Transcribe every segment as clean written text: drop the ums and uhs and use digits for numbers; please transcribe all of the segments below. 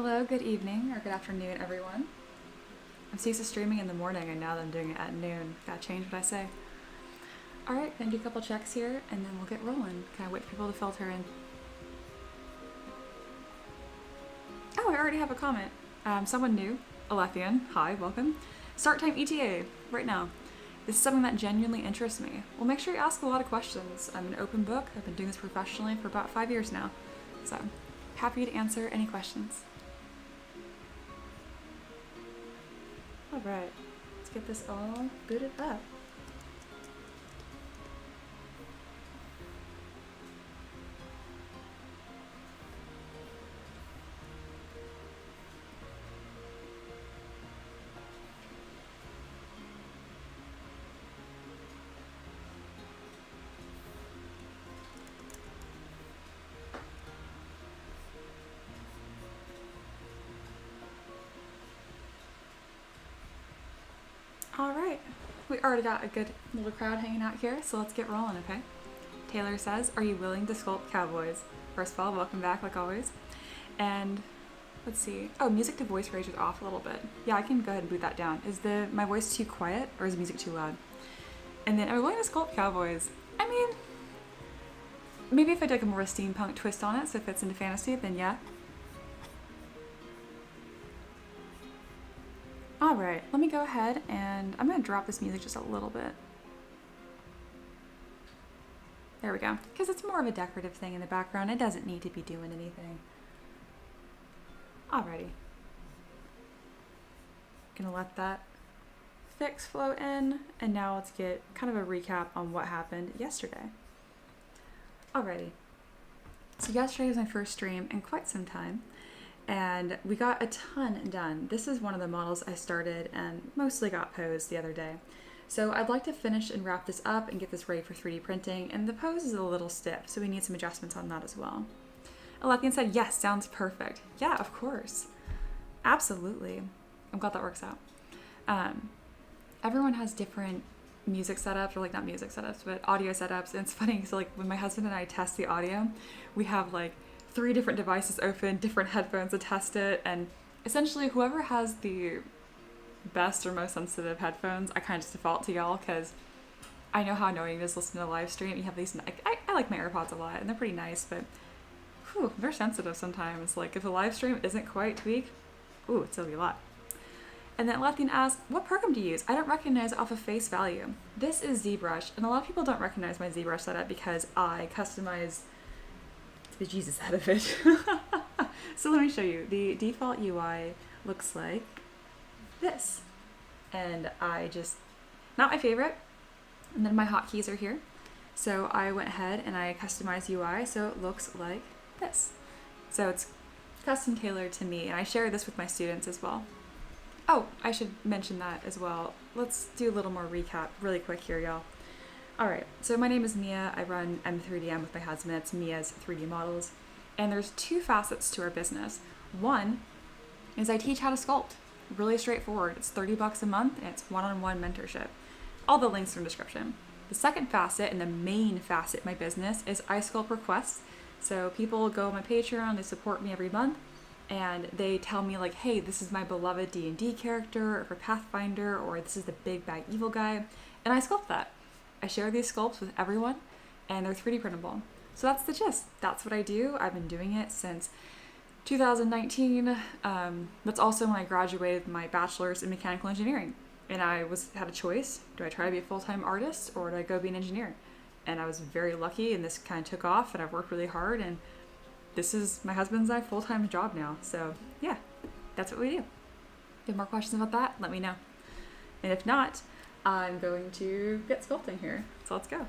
Hello, good evening, or good afternoon, everyone. I'm used to streaming in the morning, and now that I'm doing it at noon, gotta change what I say. Alright, gonna do a couple checks here, and then we'll get rolling. Can I wait for people to filter in? Oh, I already have a comment. Someone new, Alethian, hi, welcome. Start time ETA, right now. This is something that genuinely interests me. Well, make sure you ask a lot of questions. I'm an open book. I've been doing this professionally for about 5 years now. So, happy to answer any questions. Alright, let's get this all booted up. Alright, we already got a good little crowd hanging out here, so let's get rolling, okay? Taylor says, are you willing to sculpt cowboys? First of all, welcome back, like always. And let's see. Oh, music to voice range is off a little bit. Yeah, I can go ahead and boot that down. Is my voice too quiet, or is the music too loud? And then, are we willing to sculpt cowboys? I mean, maybe if I did like a more steampunk twist on it, so it fits into fantasy, then yeah. Alright, let me go ahead and I'm going to drop this music just a little bit. There we go. Because it's more of a decorative thing in the background. It doesn't need to be doing anything. Alrighty. Gonna let that fix flow in. And now let's get kind of a recap on what happened yesterday. Alrighty. So yesterday was my first stream in quite some time. And we got a ton done. This is one of the models I started and mostly got posed the other day. So I'd like to finish and wrap this up and get this ready for 3D printing, and the pose is a little stiff, so we need some adjustments on that as well. Alethian said, yes, sounds perfect. Yeah, of course. Absolutely. I'm glad that works out. Everyone has different music setups, or like not music setups, but audio setups, and it's funny, so like when my husband and I test the audio, we have like 3 different devices open, different headphones to test it, and essentially whoever has the best or most sensitive headphones, I kind of just default to y'all, because I know how annoying it is listening to a live stream. You have these, I like my AirPods a lot, and they're pretty nice, but whew, they're sensitive sometimes. Like if the live stream isn't quite tweaked, ooh, it's gonna be a lot. And then Alethian asked, what program do you use? I don't recognize it off of face value. This is ZBrush, and a lot of people don't recognize my ZBrush setup because I customize the Jesus out of it. So let me show you. The default UI looks like this. And I just, not my favorite. And then my hotkeys are here. So I went ahead and I customized UI so it looks like this. So it's custom tailored to me, and I share this with my students as well. Oh, I should mention that as well. Let's do a little more recap really quick here, y'all. Alright, so my name is Mia. I run M3DM with my husband. It's Mia's 3D Models. And there's 2 facets to our business. One is I teach how to sculpt. Really straightforward. It's $30 a month and it's one-on-one mentorship. All the links are in the description. The second facet and the main facet of my business is I sculpt requests. So people go on my Patreon, they support me every month, and they tell me like, hey, this is my beloved D&D character, or for Pathfinder, or this is the big bad evil guy, and I sculpt that. I share these sculpts with everyone, and they're 3D printable. So that's the gist. That's what I do. I've been doing it since 2019. That's also when I graduated my bachelor's in mechanical engineering. And I had a choice. Do I try to be a full-time artist, or do I go be an engineer? And I was very lucky, and this kind of took off, and I've worked really hard, and this is my husband's and I full-time job now. So yeah, that's what we do. If you have more questions about that, let me know. And if not, I'm going to get sculpting here. So let's go.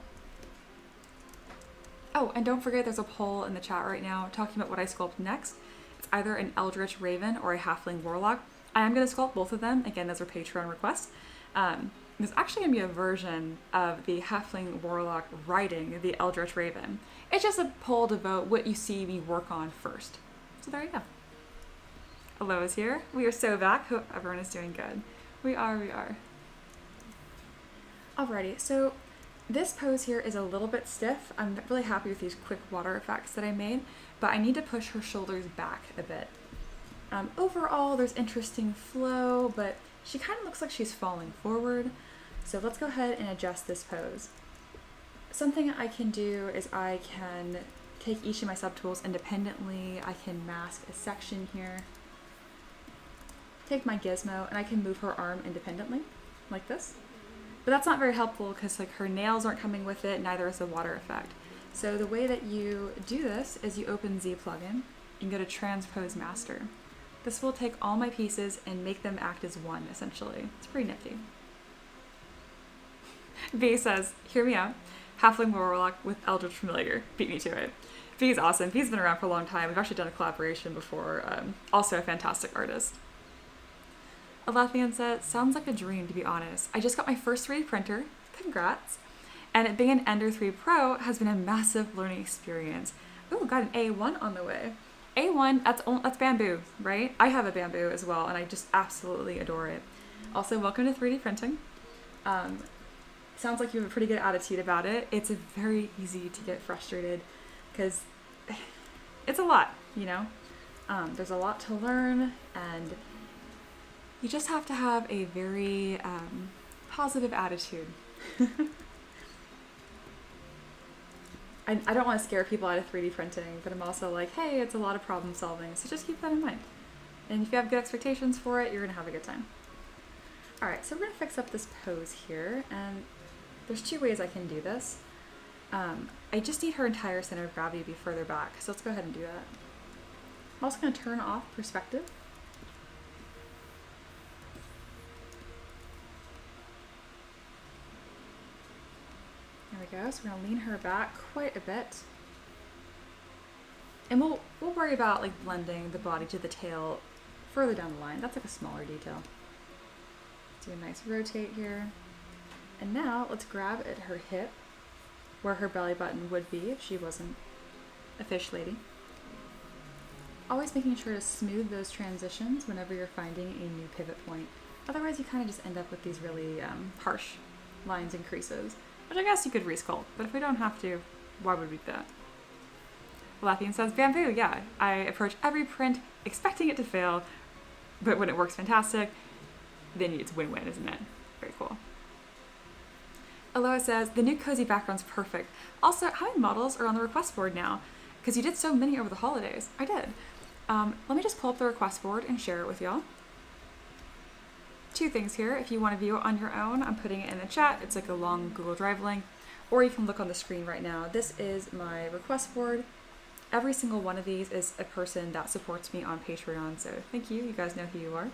Oh, and don't forget there's a poll in the chat right now talking about what I sculpt next. It's either an Eldritch Raven or a Halfling Warlock. I am going to sculpt both of them. Again, those are Patreon requests. There's actually going to be a version of the Halfling Warlock riding the Eldritch Raven. It's just a poll to vote what you see me work on first. So there you go. Hello is here. We are so back. Hope everyone is doing good. We are. Alrighty, so this pose here is a little bit stiff. I'm really happy with these quick water effects that I made, but I need to push her shoulders back a bit. Overall, there's interesting flow, but she kind of looks like she's falling forward. So let's go ahead and adjust this pose. Something I can do is I can take each of my subtools independently. I can mask a section here, take my gizmo, and I can move her arm independently, like this. But that's not very helpful because like her nails aren't coming with it, neither is the water effect. So the way that you do this is you open Z plugin and go to Transpose Master. This will take all my pieces and make them act as one, essentially. It's pretty nifty. V says, hear me out. Halfling Warlock with Eldritch Familiar. Beat me to it. V's awesome. V's been around for a long time. We've actually done a collaboration before. Also a fantastic artist. Alathian says, sounds like a dream, to be honest. I just got my first 3D printer. Congrats. And it being an Ender 3 Pro has been a massive learning experience. Ooh, got an A1 on the way. A1, that's bamboo, right? I have a bamboo as well, and I just absolutely adore it. Also, welcome to 3D printing. Sounds like you have a pretty good attitude about it. It's very easy to get frustrated because it's a lot, you know? There's a lot to learn, and you just have to have a very positive attitude. I don't want to scare people out of 3D printing, but I'm also like, hey, it's a lot of problem solving, so just keep that in mind. And if you have good expectations for it, you're going to have a good time. All right, so we're going to fix up this pose here, and there's 2 ways I can do this. I just need her entire center of gravity to be further back, so let's go ahead and do that. I'm also going to turn off perspective. There we go, so we're going to lean her back quite a bit. And we'll worry about like blending the body to the tail further down the line. That's like a smaller detail. Do a nice rotate here. And now let's grab at her hip, where her belly button would be if she wasn't a fish lady. Always making sure to smooth those transitions whenever you're finding a new pivot point. Otherwise you kind of just end up with these really harsh lines and creases, which I guess you could resculpt, but if we don't have to, why would we do that? Lathian says, bamboo, yeah. I approach every print expecting it to fail, but when it works fantastic, then it's win-win, isn't it? Very cool. Aloha says, the new cozy background's perfect. Also, how many models are on the request board now? Because you did so many over the holidays. I did. Let me just pull up the request board and share it with y'all. 2 things here. If you want to view it on your own, I'm putting it in the chat. It's like a long Google Drive link, or you can look on the screen right now. This is my request board. Every single one of these is a person that supports me on Patreon, so thank you. You guys know who you are.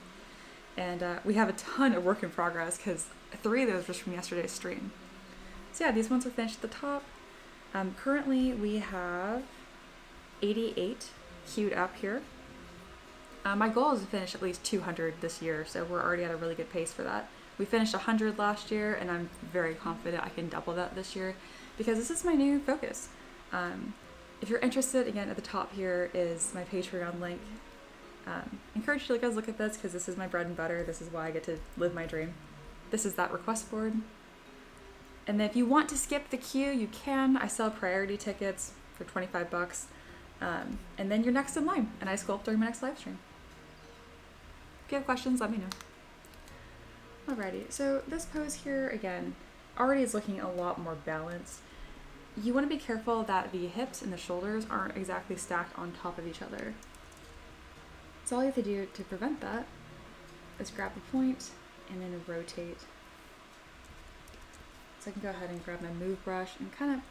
And we have a ton of work in progress because 3 of those were from yesterday's stream. So yeah, these ones are finished at the top. Currently we have 88 queued up here. My goal is to finish at least 200 this year, so we're already at a really good pace for that. We finished 100 last year, and I'm very confident I can double that this year because this is my new focus. If you're interested, again, at the top here is my Patreon link. Encourage you to guys look at this because this is my bread and butter. This is why I get to live my dream. This is that request board. And then if you want to skip the queue, you can. I sell priority tickets for 25 bucks. And then you're next in line, and I sculpt during my next live stream. If you have questions, let me know. Alrighty, so this pose here, again, already is looking a lot more balanced. You want to be careful that the hips and the shoulders aren't exactly stacked on top of each other. So all you have to do to prevent that is grab a point and then rotate. So I can go ahead and grab my move brush and kind of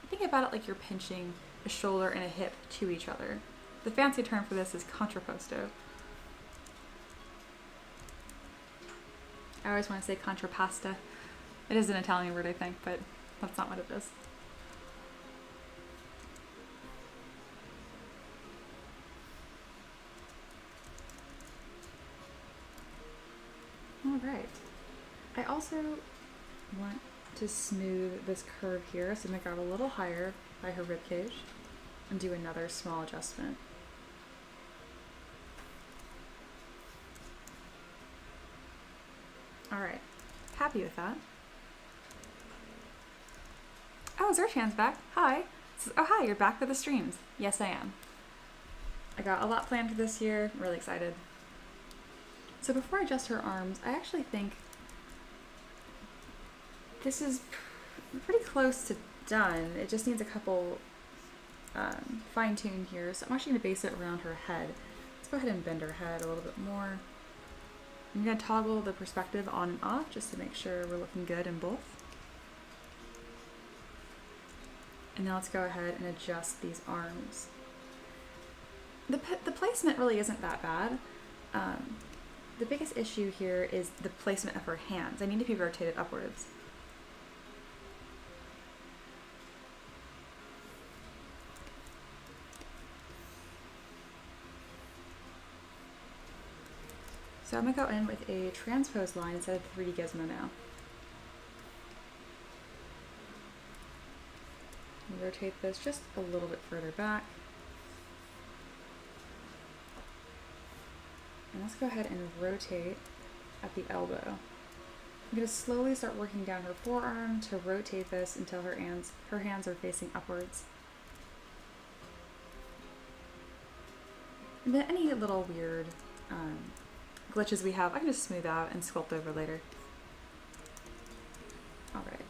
think about it like you're pinching a shoulder and a hip to each other. The fancy term for this is contrapposto. I always want to say contrapasta. It is an Italian word, I think, but that's not what it is. All right. I also want to smooth this curve here, so I'm gonna grab a little higher by her ribcage and do another small adjustment. All right, happy with that. Oh, Zerchan's back. Hi. Oh, hi, you're back for the streams. Yes, I am. I got a lot planned for this year. I'm really excited. So before I adjust her arms, I actually think this is pretty close to done. It just needs a couple fine-tuned here. So I'm actually going to base it around her head. Let's go ahead and bend her head a little bit more. I'm going to toggle the perspective on and off just to make sure we're looking good in both. And now let's go ahead and adjust these arms. The placement really isn't that bad. The biggest issue here is the placement of her hands. They need to be rotated upwards. So I'm going to go in with a transpose line instead of 3D gizmo now. And rotate this just a little bit further back. And let's go ahead and rotate at the elbow. I'm going to slowly start working down her forearm to rotate this until her hands are facing upwards. And then any little weird glitches we have, I can just smooth out and sculpt over later. Alright,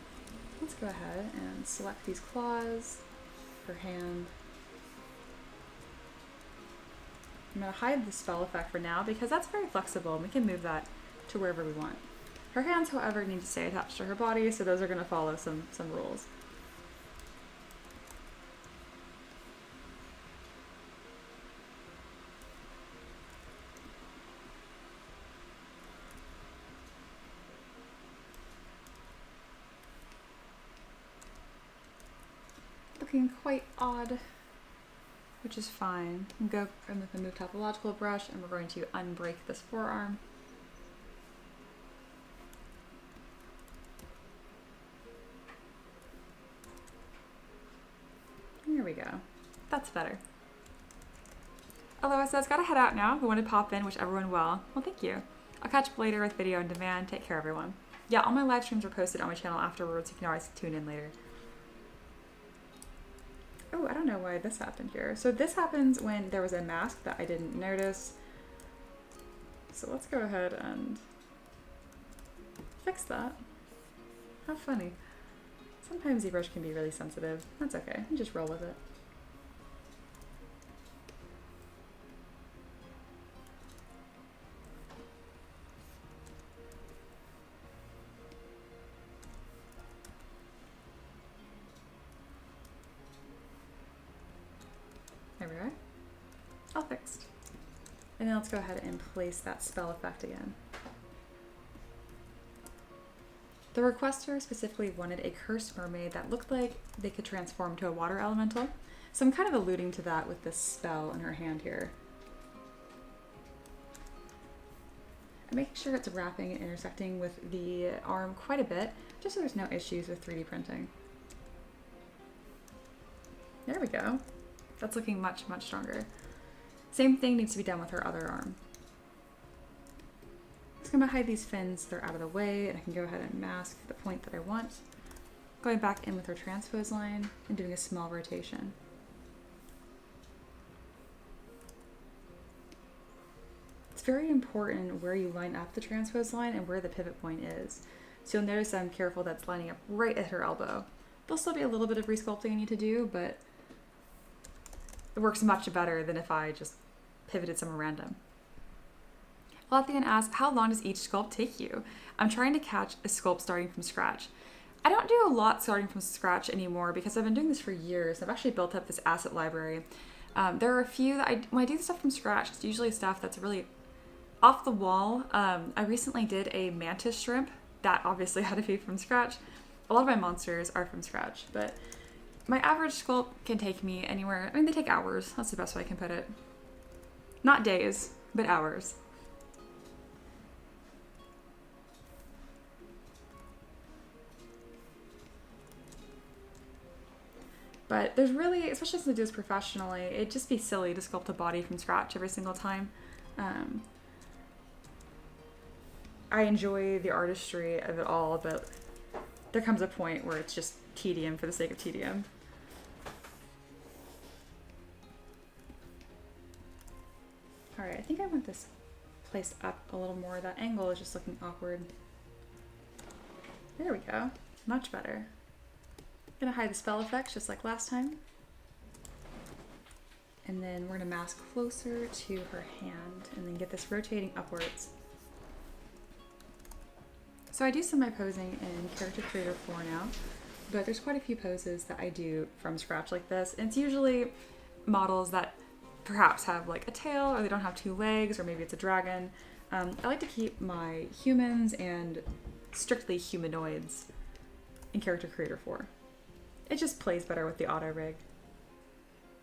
let's go ahead and select these claws, her hand. I'm going to hide the spell effect for now because that's very flexible and we can move that to wherever we want. Her hands, however, need to stay attached to her body, so those are going to follow some rules. Looking quite odd, which is fine. I'm going to move topological brush and we're going to unbreak this forearm. Here we go. That's better. Although it says, gotta head out now. We want to pop in, wish everyone well. Well, thank you. I'll catch up later with video on demand. Take care, everyone. Yeah, all my live streams are posted on my channel afterwards. You can always tune in later. Oh, I don't know why this happened here. So this happens when there was a mask that I didn't notice. So let's go ahead and fix that. How funny. Sometimes ZBrush can be really sensitive. That's okay. You just roll with it. There we are. All fixed. And then let's go ahead and place that spell effect again. The requester specifically wanted a cursed mermaid that looked like they could transform to a water elemental. So I'm kind of alluding to that with this spell in her hand here. I'm making sure it's wrapping and intersecting with the arm quite a bit, just so there's no issues with 3D printing. There we go. That's looking much, much stronger. Same thing needs to be done with her other arm. I'm going to hide these fins, they're out of the way, and I can go ahead and mask the point that I want. Going back in with her transpose line and doing a small rotation. It's very important where you line up the transpose line and where the pivot point is. So you'll notice I'm careful that's lining up right at her elbow. There'll still be a little bit of resculpting I need to do, but it works much better than if I just pivoted somewhere random. Lathian asks, how long does each sculpt take you? I'm trying to catch a sculpt starting from scratch. I don't do a lot starting from scratch anymore because I've been doing this for years. I've actually built up this asset library. There are a few that when I do stuff from scratch, it's usually stuff that's really off the wall. I recently did a mantis shrimp that obviously had to be from scratch. A lot of my monsters are from scratch, but my average sculpt can take me anywhere. I mean, they take hours. That's the best way I can put it. Not days, but hours. But there's really, especially since I do this professionally, it'd just be silly to sculpt a body from scratch every single time. I enjoy the artistry of it all, but there comes a point where it's just tedium for the sake of tedium. All right, I think I want this placed up a little more. That angle is just looking awkward. There we go. Much better. I'm gonna hide the spell effects just like last time. And then we're gonna mask closer to her hand and then get this rotating upwards. So I do some of my posing in Character Creator 4 now, but there's quite a few poses that I do from scratch like this. And it's usually models that perhaps have like a tail, or they don't have two legs, or maybe it's a dragon. I like to keep my humans and strictly humanoids in Character Creator 4. It just plays better with the auto rig.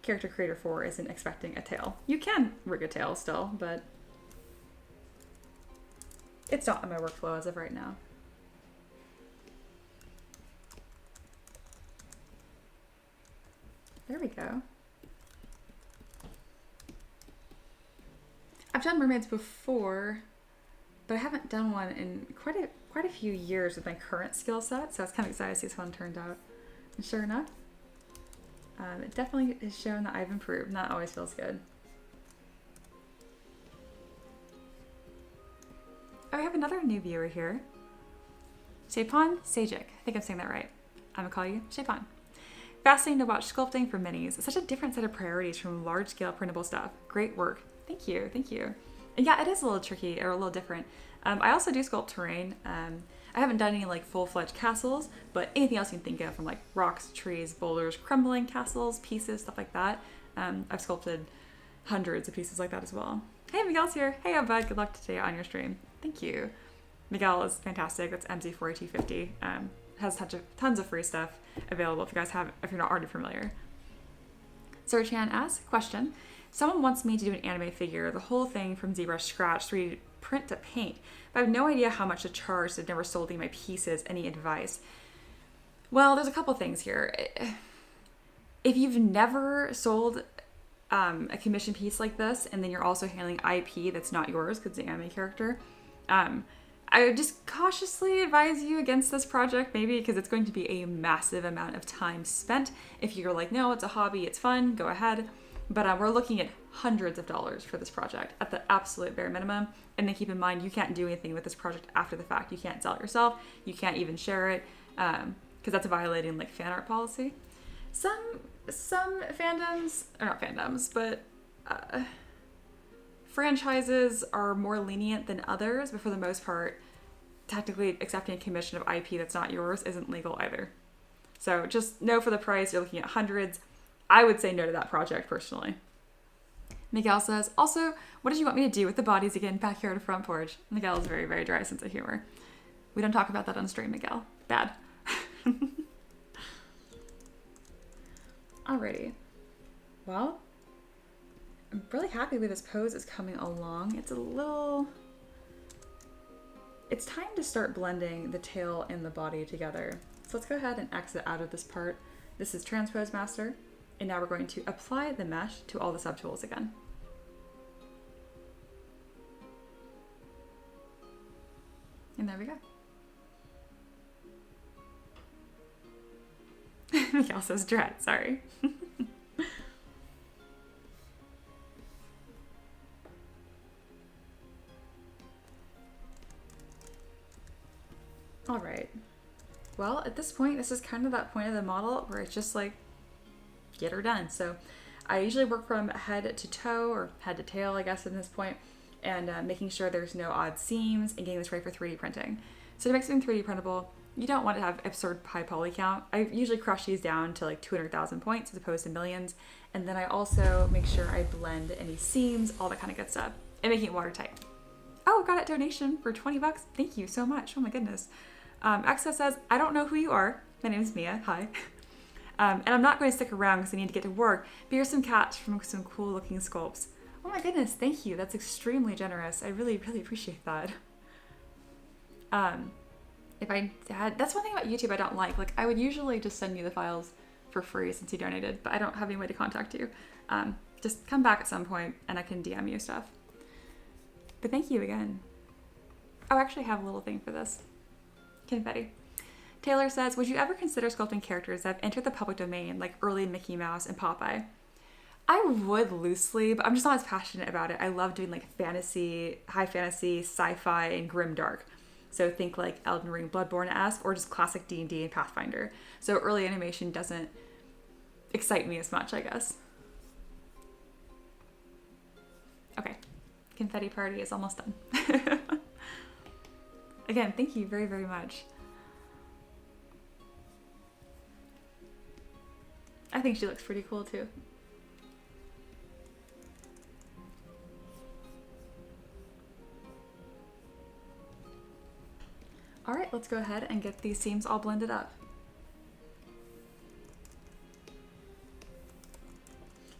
Character Creator 4 isn't expecting a tail. You can rig a tail still, but it's not in my workflow as of right now. There we go. I've done mermaids before, but I haven't done one in quite a few years with my current skill set, so I was kind of excited to see this one turned out. And sure enough, it definitely has shown that I've improved, and that always feels good. Oh, I have another new viewer here. Shapon Sajic. I think I'm saying that right. I'm gonna call you Shapon. Fascinating to watch sculpting for minis. It's such a different set of priorities from large-scale printable stuff. Great work. Thank you, thank you. And yeah, it is a little tricky, or a little different. I also do sculpt terrain. I haven't done any like full-fledged castles, but anything else you can think of, from like rocks, trees, boulders, crumbling castles, pieces, stuff like that. I've sculpted hundreds of pieces like that as well. Hey, Miguel's here. Hey, bud. Good luck today on your stream. Thank you. Miguel is fantastic. That's MZ4250. Has tons of free stuff available if you're not already familiar. Serchan asks, question. Someone wants me to do an anime figure, the whole thing from ZBrush scratch, 3D print to paint, but I have no idea how much to charge, so I've never sold any of my pieces. Any advice? Well, there's a couple things here. If you've never sold a commission piece like this, and then you're also handling IP that's not yours because it's an anime character, I would just cautiously advise you against this project, maybe because it's going to be a massive amount of time spent. If you're like, no, it's a hobby, it's fun, go ahead. But we're looking at hundreds of dollars for this project at the absolute bare minimum. And then keep in mind, you can't do anything with this project after the fact. You can't sell it yourself. You can't even share it because that's violating like fan art policy. Some fandoms, or not fandoms, but franchises are more lenient than others, but for the most part, technically accepting a commission of IP that's not yours isn't legal either. So just know for the price, you're looking at hundreds. I would say no to that project personally. Miguel says, also, what did you want me to do with the bodies again, backyard or front porch? Miguel is very, very dry sense of humor. We don't talk about that on stream, Miguel. Bad. Alrighty. Well, I'm really happy with this pose is coming along. It's time to start blending the tail and the body together. So let's go ahead and exit out of this part. This is Transpose Master. And now we're going to apply the mesh to all the subtools again. And there we go. Miguel says dread, sorry. All right. Well, at this point, this is kind of that point of the model where it's just like, get her done. So I usually work from head to toe, or head to tail, I guess, at this point, and making sure there's no odd seams and getting this ready for 3D printing. So to make something 3D printable, you don't want to have absurd high poly count. I usually crush these down to like 200,000 points as opposed to millions. And then I also make sure I blend any seams, all that kind of good stuff, and making it watertight. Oh, got a donation for 20 bucks. Thank you so much. Oh my goodness. Exa says, I don't know who you are. My name is Mia. Hi. And I'm not going to stick around because I need to get to work, but here's some cats from some cool looking sculpts. Oh my goodness, thank you. That's extremely generous. I really, really appreciate that. If I had, that's one thing about YouTube I don't like. Like, I would usually just send you the files for free since you donated, but I don't have any way to contact you. Just come back at some point and I can DM you stuff. But thank you again. Oh, I actually have a little thing for this. Confetti. Taylor says, would you ever consider sculpting characters that have entered the public domain, like early Mickey Mouse and Popeye? I would loosely, but I'm just not as passionate about it. I love doing like fantasy, high fantasy, sci-fi, and grimdark. So think like Elden Ring, Bloodborne-esque, or just classic D&D and Pathfinder. So early animation doesn't excite me as much, I guess. Okay, confetti party is almost done. Again, thank you very, very much. I think she looks pretty cool too. All right, let's go ahead and get these seams all blended up.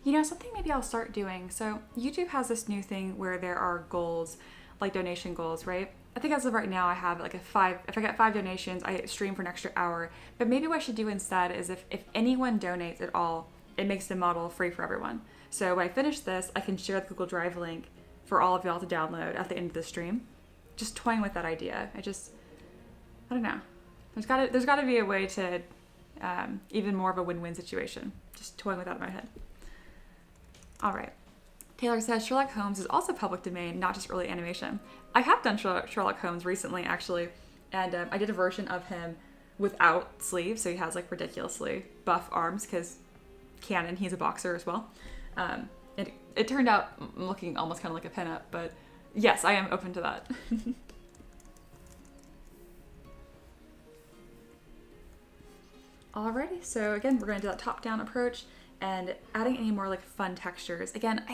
You know, something maybe I'll start doing. So YouTube has this new thing where there are goals, like donation goals, right? I think as of right now, I have like if I get 5 donations, I stream for an extra hour. But maybe what I should do instead is if anyone donates at all, it makes the model free for everyone. So when I finish this, I can share the Google Drive link for all of y'all to download at the end of the stream. Just toying with that idea. I don't know. There's gotta be a way to even more of a win-win situation. Just toying with that in my head. All right. Taylor says Sherlock Holmes is also public domain, not just early animation. I have done Sherlock Holmes recently, actually, and I did a version of him without sleeves, so he has like ridiculously buff arms because canon, he's a boxer as well. It turned out looking almost kind of like a pinup, but yes, I am open to that. Alrighty, so again, we're going to do that top-down approach and adding any more like fun textures. Again,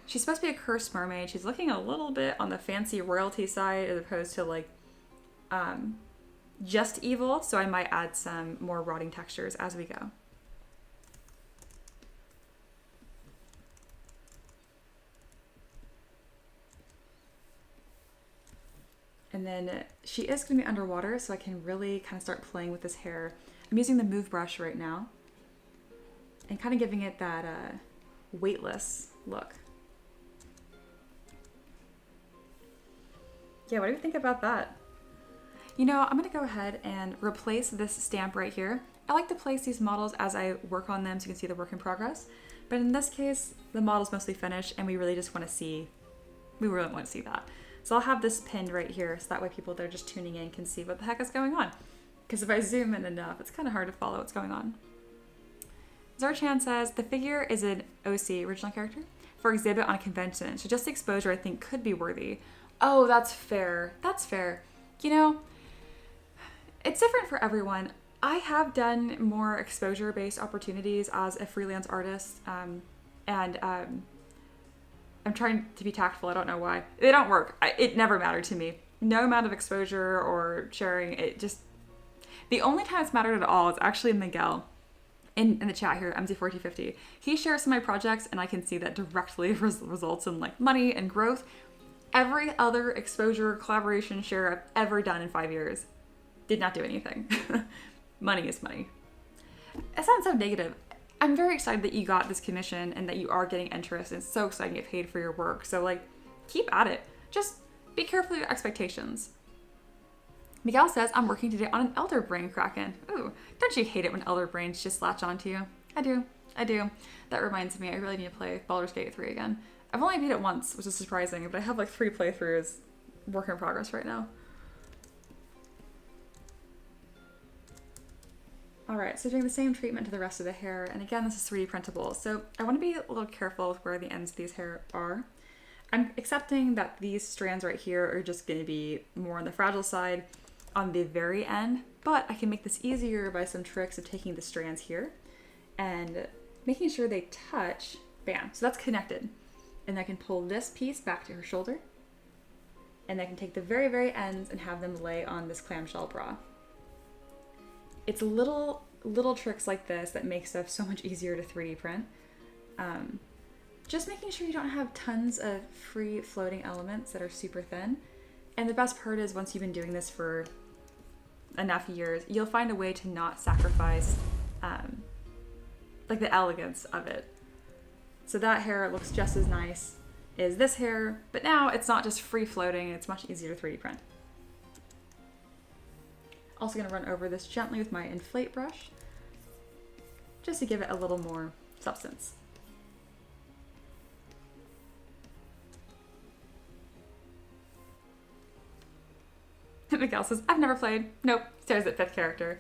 she's supposed to be a cursed mermaid. She's looking a little bit on the fancy royalty side as opposed to like just evil, so I might add some more rotting textures as we go. And then she is going to be underwater, so I can really kind of start playing with this hair. I'm using the move brush right now and kind of giving it that weightless look. Yeah, what do you think about that? You know, I'm going to go ahead and replace this stamp right here. I like to place these models as I work on them so you can see the work in progress. But in this case, the model's mostly finished and we really want to see that. So I'll have this pinned right here so that way people that are just tuning in can see what the heck is going on. Because if I zoom in enough, it's kind of hard to follow what's going on. Zarchan says, the figure is an OC, original character, for exhibit on a convention. So just the exposure, I think, could be worthy. Oh, that's fair. That's fair. You know, it's different for everyone. I have done more exposure-based opportunities as a freelance artist. I'm trying to be tactful. I don't know why. They don't work. It never mattered to me. No amount of exposure or sharing, the only time it's mattered at all is actually Miguel in the chat here, MZ4250. He shares some of my projects and I can see that directly results in like money and growth. Every other exposure, collaboration, share I've ever done in 5 years did not do anything. Money is money. It sounds so negative. I'm very excited that you got this commission and that you are getting interest. It's so exciting to get paid for your work. So like, keep at it. Just be careful of your expectations. Miguel says, I'm working today on an Elder Brain Kraken. Ooh, don't you hate it when Elder Brains just latch onto you? I do. That reminds me, I really need to play Baldur's Gate 3 again. I've only beat it once, which is surprising, but I have like 3 playthroughs, work in progress right now. Alright, so doing the same treatment to the rest of the hair, and again, this is 3D printable, so I want to be a little careful with where the ends of these hair are. I'm accepting that these strands right here are just going to be more on the fragile side on the very end, but I can make this easier by some tricks of taking the strands here and making sure they touch, bam, so that's connected. And I can pull this piece back to her shoulder, and I can take the very, very ends and have them lay on this clamshell bra. It's little tricks like this that make stuff so much easier to 3D print. Just making sure you don't have tons of free floating elements that are super thin. And the best part is once you've been doing this for enough years, you'll find a way to not sacrifice like the elegance of it. So that hair looks just as nice as this hair, but now it's not just free floating, it's much easier to 3D print. Also gonna run over this gently with my inflate brush, just to give it a little more substance. Miguel says, I've never played. Nope. Stares at 5th character.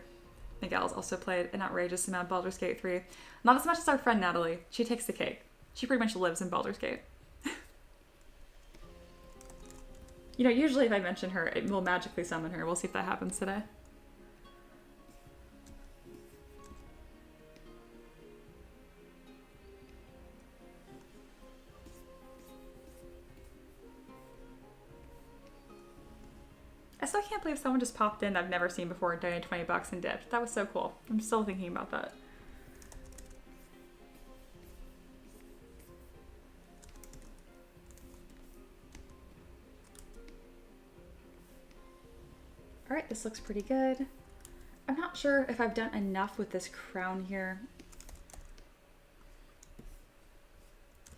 Miguel's also played an outrageous amount of Baldur's Gate 3. Not as much as our friend Natalie. She takes the cake. She pretty much lives in Baldur's Gate. You know, usually if I mention her, it will magically summon her. We'll see if that happens today. I still can't believe someone just popped in I've never seen before and donated $20 and dipped. That was so cool. I'm still thinking about that. All right, this looks pretty good. I'm not sure if I've done enough with this crown here.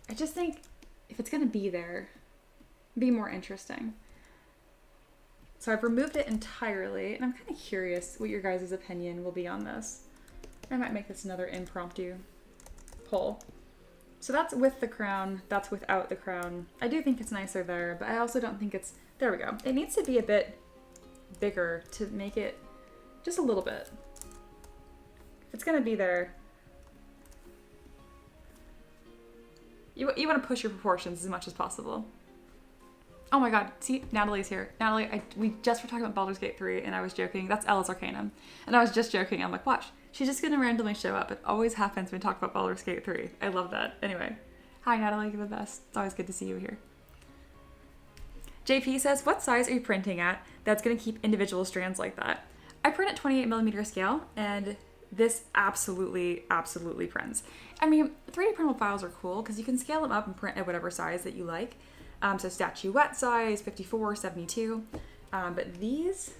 I just think if it's gonna be there, it'd be more interesting. So I've removed it entirely, and I'm kind of curious what your guys' opinion will be on this. I might make this another impromptu poll. So that's with the crown, that's without the crown. I do think it's nicer there, but I also don't think it's, there we go. It needs to be a bit bigger to make it just a little bit. If it's gonna be there, you want to push your proportions as much as possible. Oh my god, see, Natalie's here. Natalie, we just were talking about Baldur's Gate 3 and I was joking. That's Ella's Arcanum. And I was just joking. I'm like, watch, she's just gonna randomly show up. It always happens when we talk about Baldur's Gate 3. I love that. Anyway, hi Natalie, you're the best. It's always good to see you here. JP says, what size are you printing at that's gonna keep individual strands like that? I print at 28mm scale and this absolutely prints. I mean, 3D printable files are cool because you can scale them up and print at whatever size that you like. So statuette size, 54, 72. But these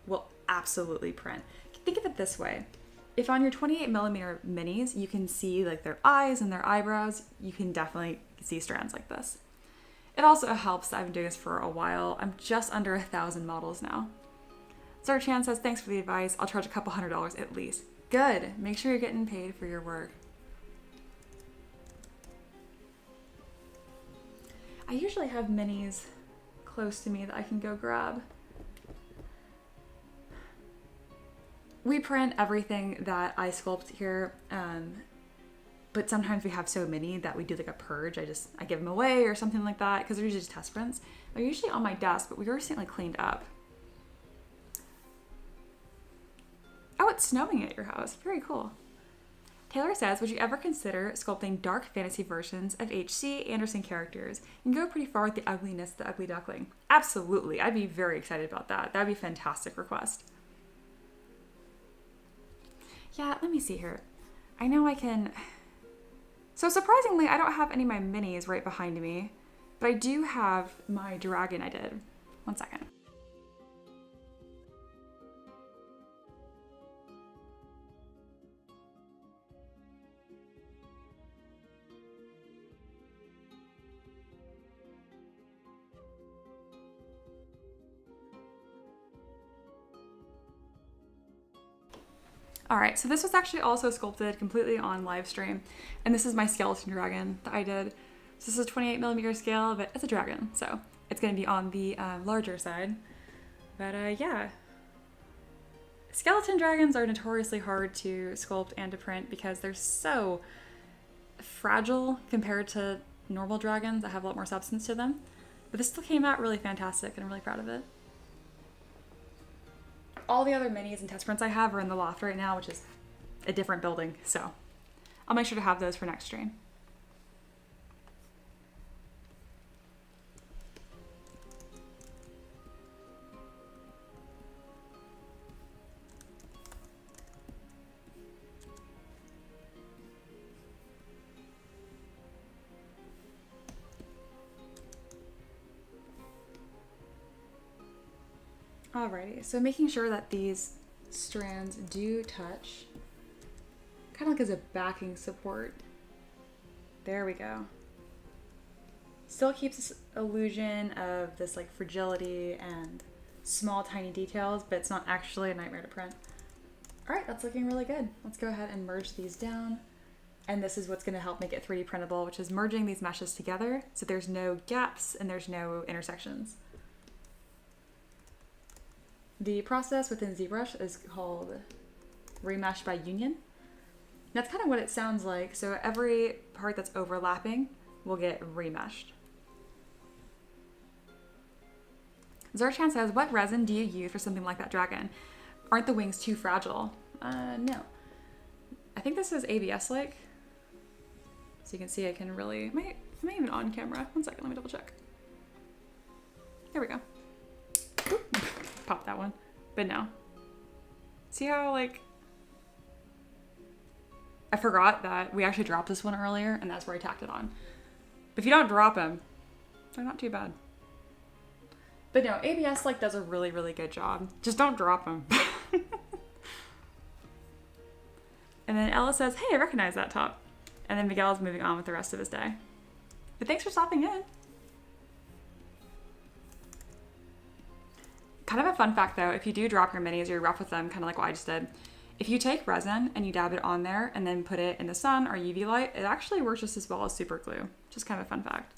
will absolutely print. Think of it this way. If on your 28mm minis, you can see like their eyes and their eyebrows, you can definitely see strands like this. It also helps that I've been doing this for a while. I'm just under 1,000 models now. Sir Chan says, thanks for the advice. I'll charge a couple $100 at least. Good. Make sure you're getting paid for your work. I usually have minis close to me that I can go grab. We print everything that I sculpt here, but sometimes we have so many that we do like a purge. I give them away or something like that because they're usually just test prints. They're usually on my desk, but we recently cleaned up. Oh, it's snowing at your house. Very cool. Taylor says, would you ever consider sculpting dark fantasy versions of H.C. Andersen characters? You can go pretty far with the ugliness of the ugly duckling. Absolutely. I'd be very excited about that. That'd be a fantastic request. Yeah, let me see here. I know I can... So surprisingly, I don't have any of my minis right behind me, but I do have my dragon I did. One second. All right, so this was actually also sculpted completely on live stream, and this is my skeleton dragon that I did. So this is a 28mm scale, but it's a dragon, so it's going to be on the larger side. But yeah, skeleton dragons are notoriously hard to sculpt and to print because they're so fragile compared to normal dragons that have a lot more substance to them. But this still came out really fantastic, and I'm really proud of it. All the other minis and test prints I have are in the loft right now, which is a different building, so I'll make sure to have those for next stream. Alrighty, so making sure that these strands do touch, kind of like as a backing support. There we go. Still keeps this illusion of this like fragility and small tiny details, but it's not actually a nightmare to print. Alright, that's looking really good. Let's go ahead and merge these down. And this is what's going to help make it 3D printable, which is merging these meshes together so there's no gaps and there's no intersections. The process within ZBrush is called remesh by union. That's kind of what it sounds like. So every part that's overlapping will get remeshed. Zerchan says, what resin do you use for something like that dragon? Aren't the wings too fragile? No. I think this is ABS-like. So you can see I can really... Am I even on camera? One second, let me double check. There we go. Oop. Pop that one. But no. See how, like... I forgot that we actually dropped this one earlier, and that's where I tacked it on. But if you don't drop them, they're not too bad. But no, ABS like does a really, really good job. Just don't drop them. And then Ella says, hey, I recognize that top. And then Miguel is moving on with the rest of his day. But thanks for stopping in. Kind of a fun fact though, if you do drop your minis or you're rough with them, kind of like what I just did, if you take resin and you dab it on there and then put it in the sun or UV light, it actually works just as well as super glue. Just kind of a fun fact.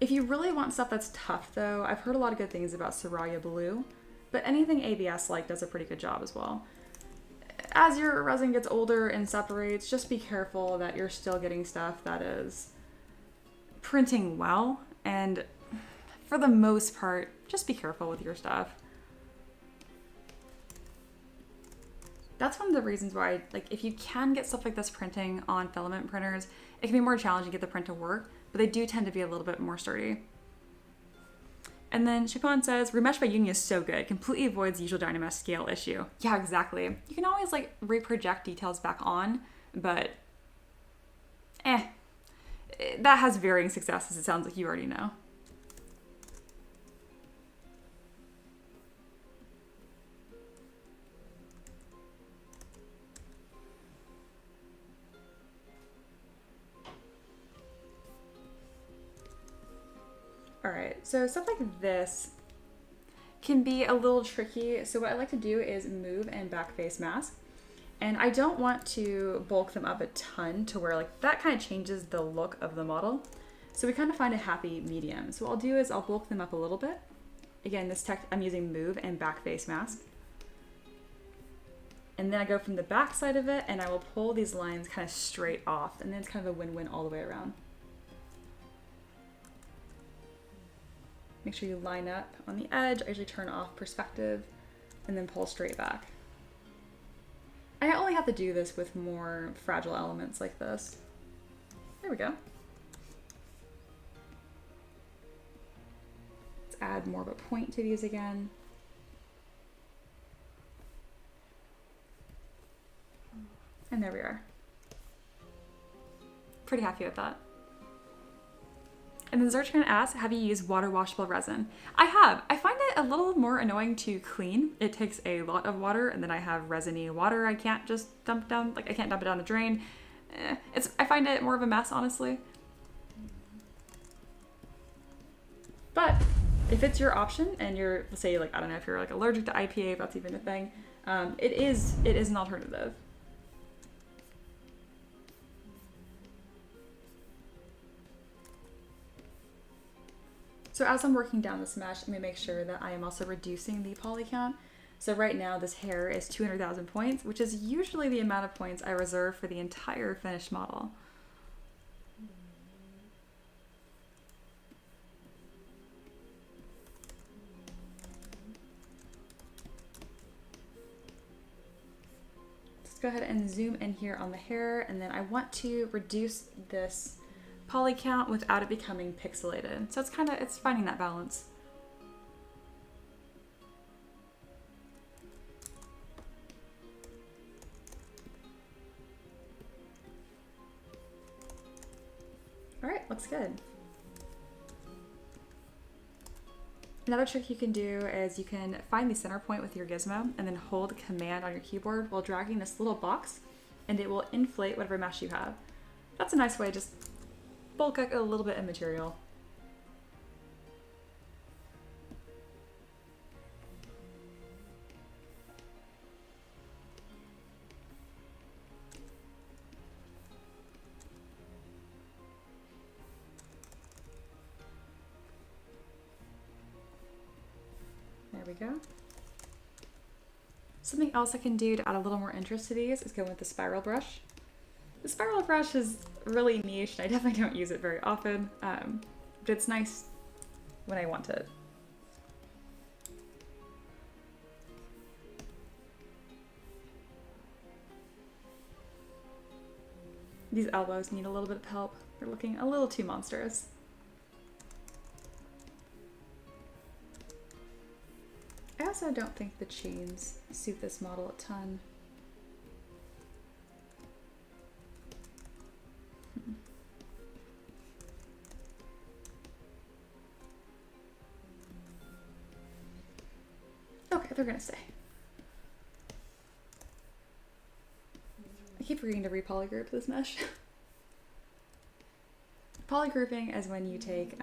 If you really want stuff that's tough though, I've heard a lot of good things about Soraya Blue, but anything ABS like does a pretty good job as well. As your resin gets older and separates, just be careful that you're still getting stuff that is printing well, and for the most part, just be careful with your stuff. That's one of the reasons why, like, if you can get stuff like this printing on filament printers, it can be more challenging to get the print to work, but they do tend to be a little bit more sturdy. And then Chipon says, remesh by union is so good. Completely avoids the usual Dynamesh scale issue. Yeah, exactly. You can always like reproject details back on, but that has varying success, as it sounds like you already know. All right, so stuff like this can be a little tricky. So what I like to do is move and back face mask. And I don't want to bulk them up a ton to where like that kind of changes the look of the model. So we kind of find a happy medium. So what I'll do is I'll bulk them up a little bit. Again, this tech I'm using move and back face mask. And then I go from the back side of it and I will pull these lines kind of straight off. And then it's kind of a win-win all the way around. Make sure you line up on the edge. I usually turn off perspective and then pull straight back. I only have to do this with more fragile elements like this. There we go. Let's add more of a point to these again. And there we are. Pretty happy with that. And then Zerchan asks, have you used water washable resin? I have. I find it a little more annoying to clean. It takes a lot of water, and then I have resiny water I can't just dump down, like I can't dump it down the drain. I find it more of a mess, honestly. But if it's your option and you're, let's say, like, I don't know if you're like allergic to IPA, if that's even a thing, it is an alternative. So as I'm working down this mesh, I'm gonna make sure that I am also reducing the poly count. So right now this hair is 200,000 points, which is usually the amount of points I reserve for the entire finished model. Let's go ahead and zoom in here on the hair, and then I want to reduce this poly count without it becoming pixelated. So it's finding that balance. All right, looks good. Another trick you can do is you can find the center point with your gizmo and then hold Command on your keyboard while dragging this little box, and it will inflate whatever mesh you have. That's a nice way to just bulk up a little bit of material. go. Something else I can do to add a little more interest to these is go with the spiral brush. The spiral brush is really niche and I definitely don't use it very often, but it's nice when I want it. These elbows need a little bit of help. They're looking a little too monstrous. I also don't think the chains suit this model a ton. Okay, they're gonna stay. I keep forgetting to re-polygroup this mesh. Polygrouping is when you take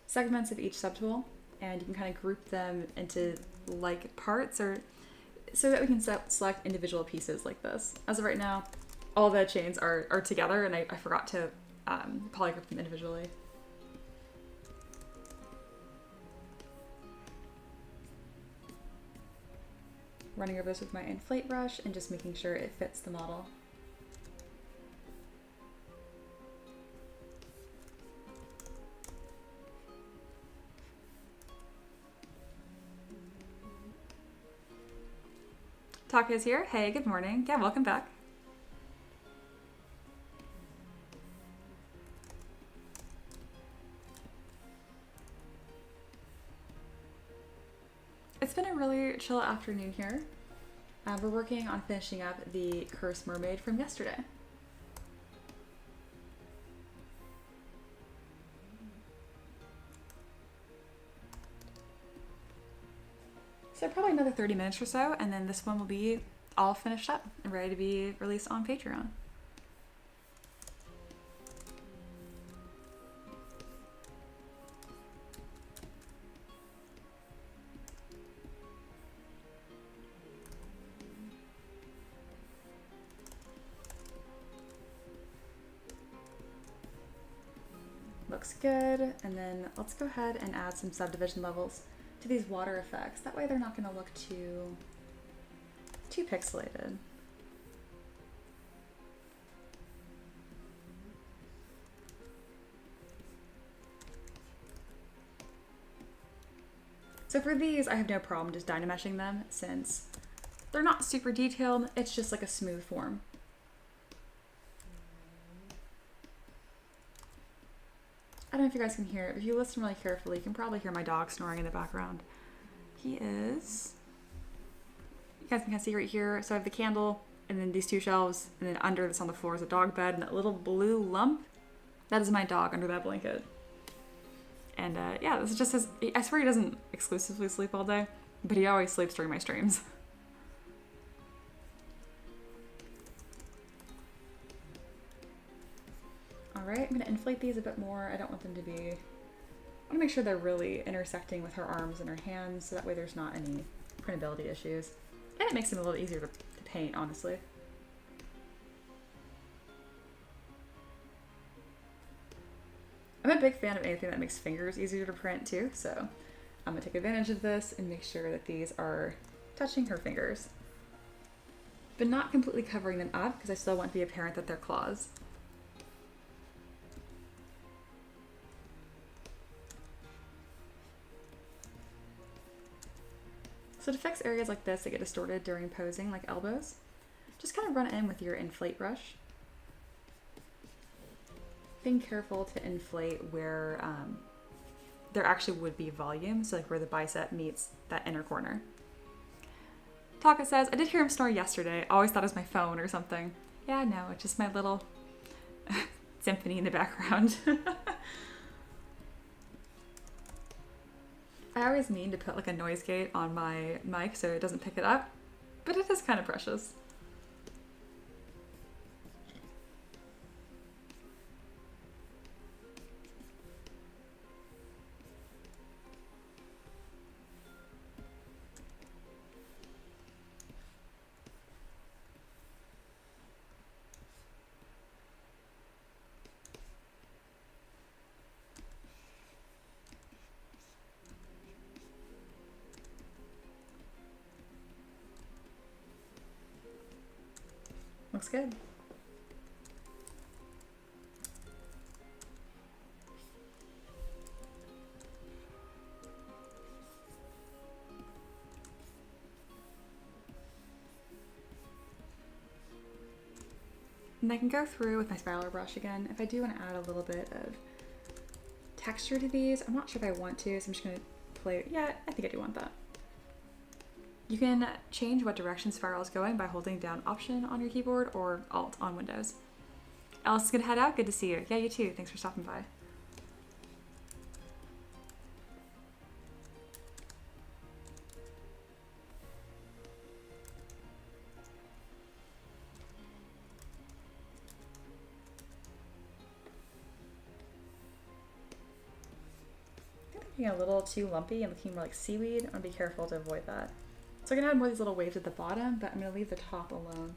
segments of each subtool and you can kind of group them into like parts, or so that we can select individual pieces like this. As of right now, all the chains are together and I forgot to polygroup them individually. Running over this with my inflate brush and just making sure it fits the model. Taka's here. Hey, good morning. Yeah, welcome back. It's been a really chill afternoon here. We're working on finishing up the Cursed Mermaid from yesterday. So probably another 30 minutes or so, and then this one will be all finished up and ready to be released on Patreon. Looks good, and then let's go ahead and add some subdivision levels to these water effects. That way they're not going to look too pixelated. So for these, I have no problem just dynameshing them since they're not super detailed. It's just like a smooth form. I don't know if you guys can hear it, but if you listen really carefully, you can probably hear my dog snoring in the background. He is... You guys can kind of see right here. So I have the candle, and then these two shelves, and then under this on the floor is a dog bed, and that little blue lump, that is my dog under that blanket. And yeah, this is just his... I swear he doesn't exclusively sleep all day, but he always sleeps during my streams. Alright, I'm going to inflate these a bit more. I don't want them to be... I want to make sure they're really intersecting with her arms and her hands, so that way there's not any printability issues. And it makes them a little easier to paint, honestly. I'm a big fan of anything that makes fingers easier to print too, so I'm going to take advantage of this and make sure that these are touching her fingers. But not completely covering them up, because I still want to be apparent that they're claws. So to fix areas like this that get distorted during posing, like elbows, just kind of run it in with your inflate brush. Being careful to inflate where there actually would be volume, so like where the bicep meets that inner corner. Taka says, I did hear him snore yesterday. I always thought it was my phone or something. Yeah, no, it's just my little symphony in the background. I always mean to put like a noise gate on my mic so it doesn't pick it up, but it is kind of precious. Looks good. And I can go through with my spiraler brush again if I do want to add a little bit of texture to these. I'm not sure if I want to, so I'm just going to play. Yeah, I think I do want that. You can change what direction spiral is going by holding down Option on your keyboard or Alt on Windows. Alice is going to head out. Good to see you. Yeah, you too. Thanks for stopping by. A little too lumpy and looking more like seaweed. I'm gonna be careful to avoid that. So I'm gonna add more of these little waves at the bottom, but I'm gonna leave the top alone.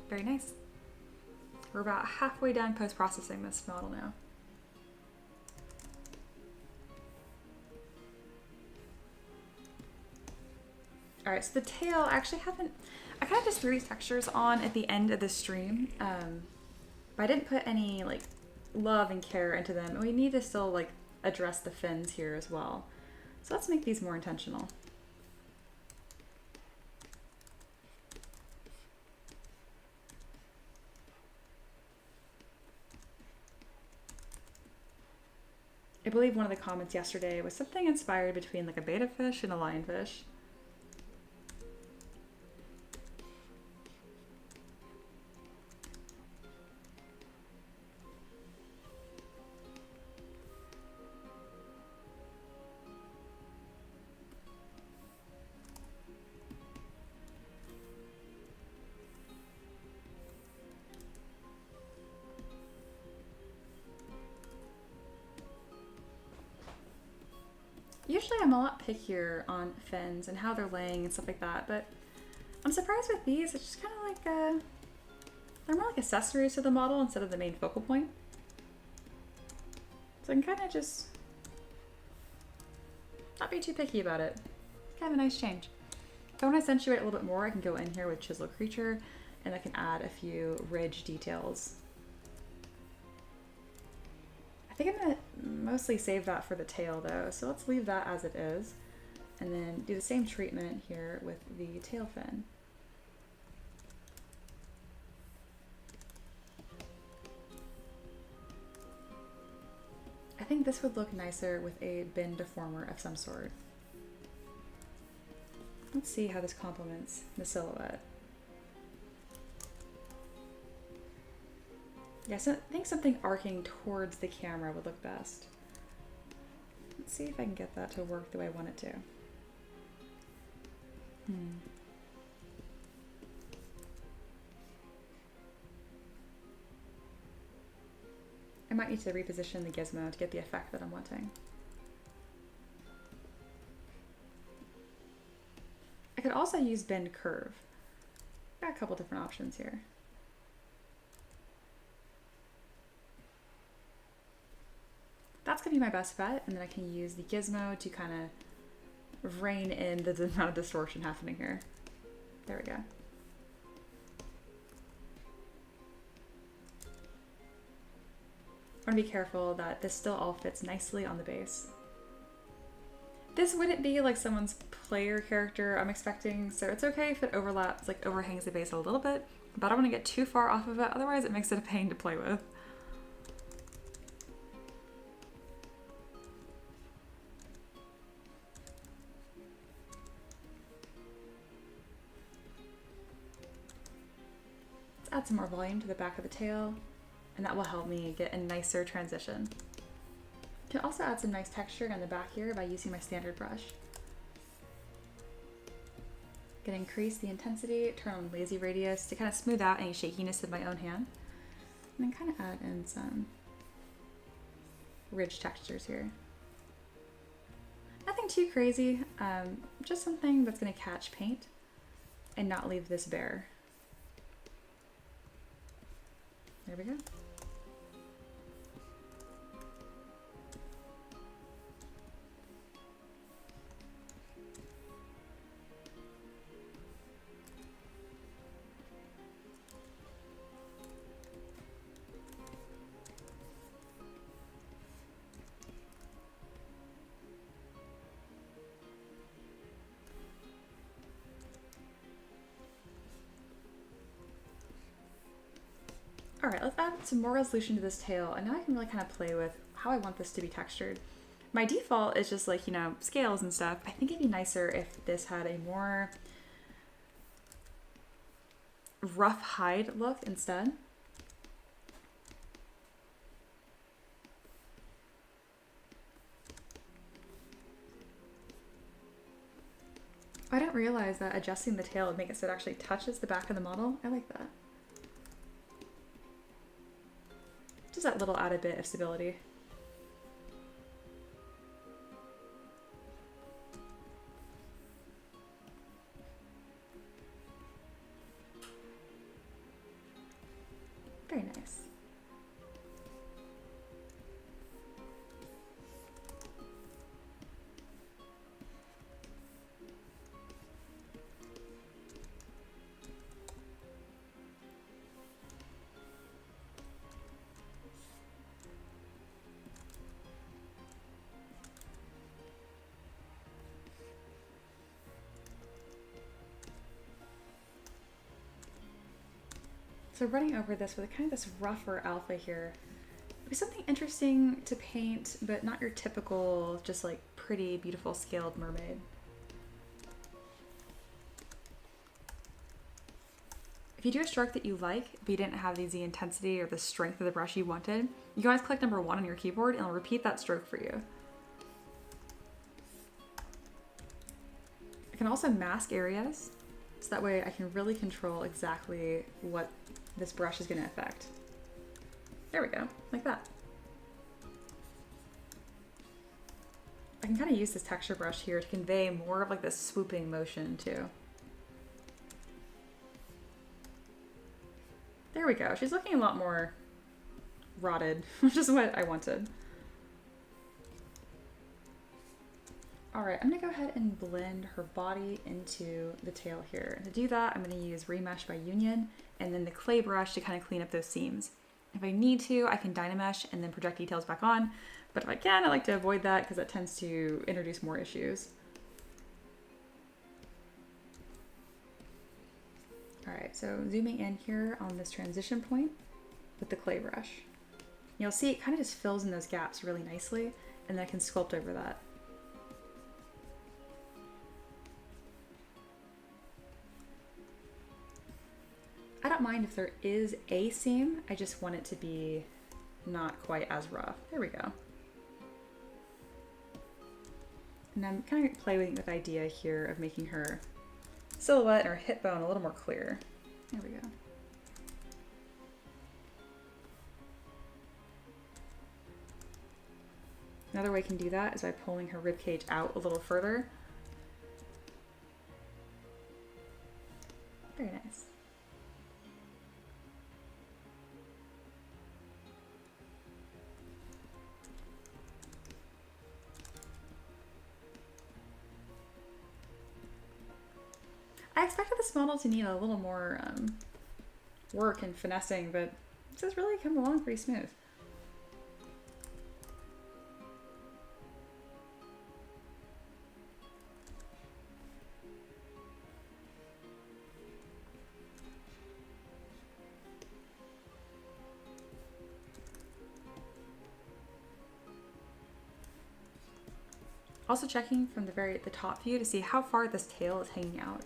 Very nice. We're about halfway done post-processing this model now. All right, so the tail, I kind of just threw these textures on at the end of the stream, but I didn't put any like love and care into them, and we need to still like address the fins here as well. So let's make these more intentional. I believe one of the comments yesterday was something inspired between like a betta fish and a lionfish. Usually I'm a lot pickier on fins and how they're laying and stuff like that, but I'm surprised with these. It's just kind of like they're more like accessories to the model instead of the main focal point. So I can kind of just not be too picky about it. Kind of a nice change. If I want to accentuate it a little bit more, I can go in here with Chisel Creature and I can add a few ridge details. I think I'm going to mostly save that for the tail though, so let's leave that as it is and then do the same treatment here with the tail fin. I think this would look nicer with a bin deformer of some sort. Let's see how this complements the silhouette. Yeah, so I think something arcing towards the camera would look best. Let's see if I can get that to work the way I want it to. I might need to reposition the gizmo to get the effect that I'm wanting. I could also use bend curve. Got a couple different options here. That's gonna be my best bet, and then I can use the gizmo to kind of rein in the amount of distortion happening here. There we go. I want to be careful that this still all fits nicely on the base. This wouldn't be like someone's player character I'm expecting, so it's okay if it overlaps, like overhangs the base a little bit, but I don't want to get too far off of it, otherwise it makes it a pain to play with. Let's add some more volume to the back of the tail, and that will help me get a nicer transition. I can also add some nice texture on the back here by using my standard brush. Gonna increase the intensity, turn on lazy radius to kind of smooth out any shakiness of my own hand, and then kind of add in some ridge textures here. Nothing too crazy, just something that's gonna catch paint and not leave this bare. There we go. All right, let's add some more resolution to this tail, and now I can really kind of play with how I want this to be textured. My default is just like, you know, scales and stuff. I think it'd be nicer if this had a more rough hide look instead. I didn't realize that adjusting the tail would make it so it actually touches the back of the model. I like that. Just that little added bit of stability. Very nice. So running over this with kind of this rougher alpha here, it'd be something interesting to paint, but not your typical, just like pretty, beautiful scaled mermaid. If you do a stroke that you like, but you didn't have the intensity or the strength of the brush you wanted, you can always click number 1 on your keyboard and it'll repeat that stroke for you. I can also mask areas, so that way I can really control exactly what this brush is going to affect. There we go, like that. I can kind of use this texture brush here to convey more of like this swooping motion too. There we go, she's looking a lot more rotted, which is what I wanted. All right, I'm gonna go ahead and blend her body into the tail here. And to do that, I'm gonna use Remesh by Union and then the clay brush to kind of clean up those seams. If I need to, I can Dynamesh and then project details back on. But if I can, I like to avoid that because that tends to introduce more issues. All right, so zooming in here on this transition point with the clay brush. You'll see it kind of just fills in those gaps really nicely, and then I can sculpt over that. I don't mind if there is a seam, I just want it to be not quite as rough. There we go. And I'm kind of playing with the idea here of making her silhouette or hip bone a little more clear. There we go. Another way I can do that is by pulling her ribcage out a little further. Very nice. I expected this model to need a little more work and finessing, but this has really come along pretty smooth. Also checking from the top view to see how far this tail is hanging out.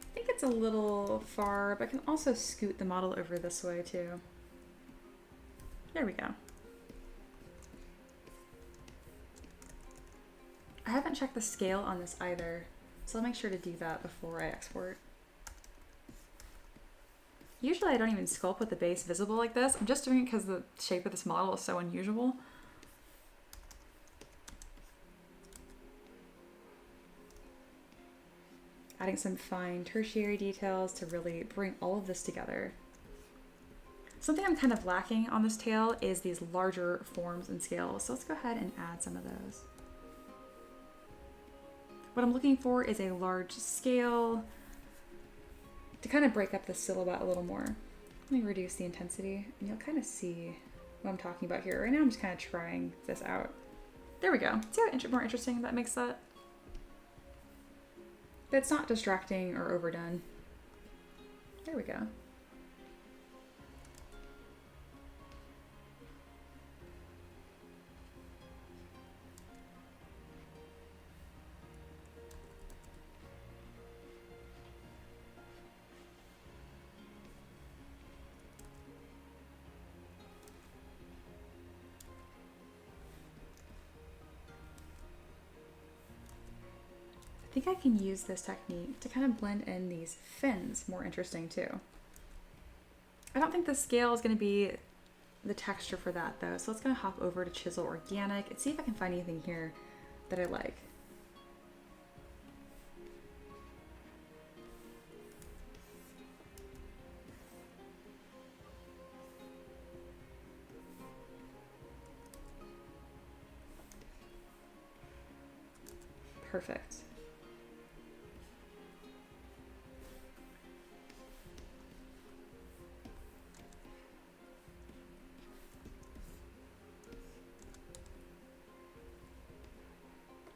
I think it's a little far, but I can also scoot the model over this way too. There we go. I haven't checked the scale on this either, so I'll make sure to do that before I export. Usually I don't even sculpt with the base visible like this. I'm just doing it because the shape of this model is so unusual. adding some fine tertiary details to really bring all of this together. Something I'm kind of lacking on this tail is these larger forms and scales, so let's go ahead and add some of those. What I'm looking for is a large scale to kind of break up the silhouette a little more. Let me reduce the intensity and you'll kind of see what I'm talking about here. Right now I'm just kind of trying this out. There we go. See how more interesting that makes that? But it's not distracting or overdone. There we go. I think I can use this technique to kind of blend in these fins more interesting too. I don't think the scale is going to be the texture for that though, so let's going to hop over to Chisel Organic and see if I can find anything here that I like. Perfect.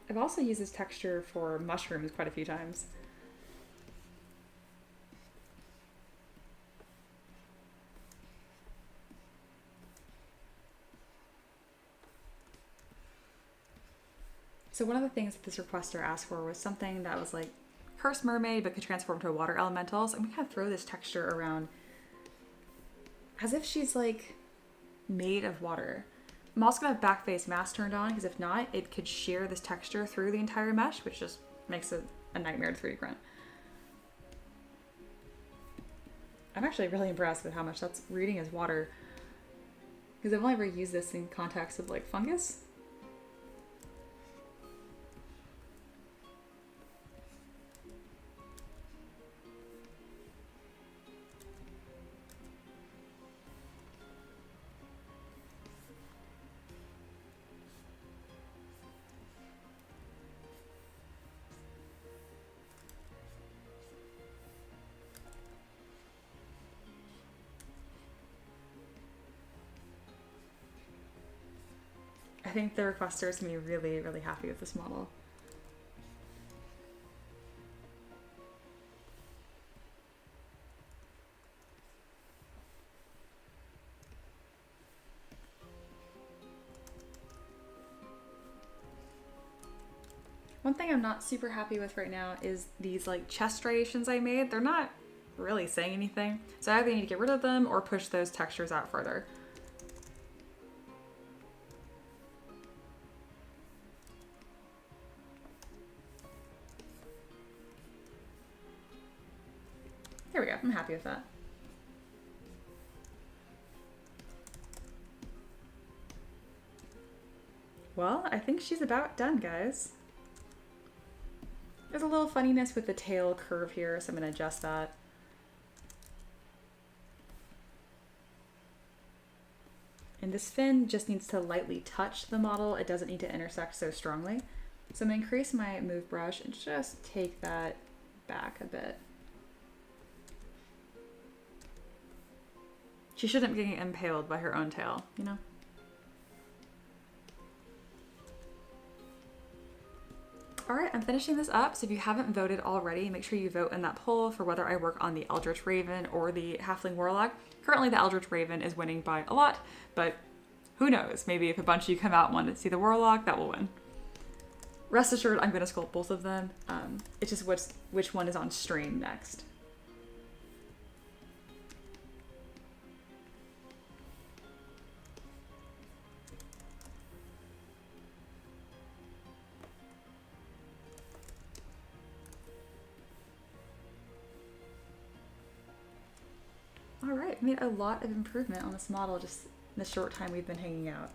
I've also used this texture for mushrooms quite a few times. So one of the things that this requester asked for was something that was like Cursed Mermaid but could transform to a water elemental. So I'm gonna kind of throw this texture around as if she's like made of water. I'm also gonna have backface mask turned on because if not, it could shear this texture through the entire mesh, which just makes it a nightmare to 3D print. I'm actually really impressed with how much that's reading as water because I've only ever used this in context of like fungus. I think the requester is going to be really, really happy with this model. One thing I'm not super happy with right now is these like chest striations I made. They're not really saying anything. So I either need to get rid of them or push those textures out further. There we go, I'm happy with that. Well, I think she's about done, guys. There's a little funniness with the tail curve here, so I'm gonna adjust that. And this fin just needs to lightly touch the model. It doesn't need to intersect so strongly. So I'm gonna increase my move brush and just take that back a bit. She shouldn't be getting impaled by her own tail, you know? All right, I'm finishing this up. So if you haven't voted already, make sure you vote in that poll for whether I work on the Eldritch Raven or the Halfling Warlock. Currently the Eldritch Raven is winning by a lot, but who knows? Maybe if a bunch of you come out and want to see the Warlock, that will win. Rest assured, I'm gonna sculpt both of them. It's just which one is on stream next. All right, made a lot of improvement on this model just in the short time we've been hanging out.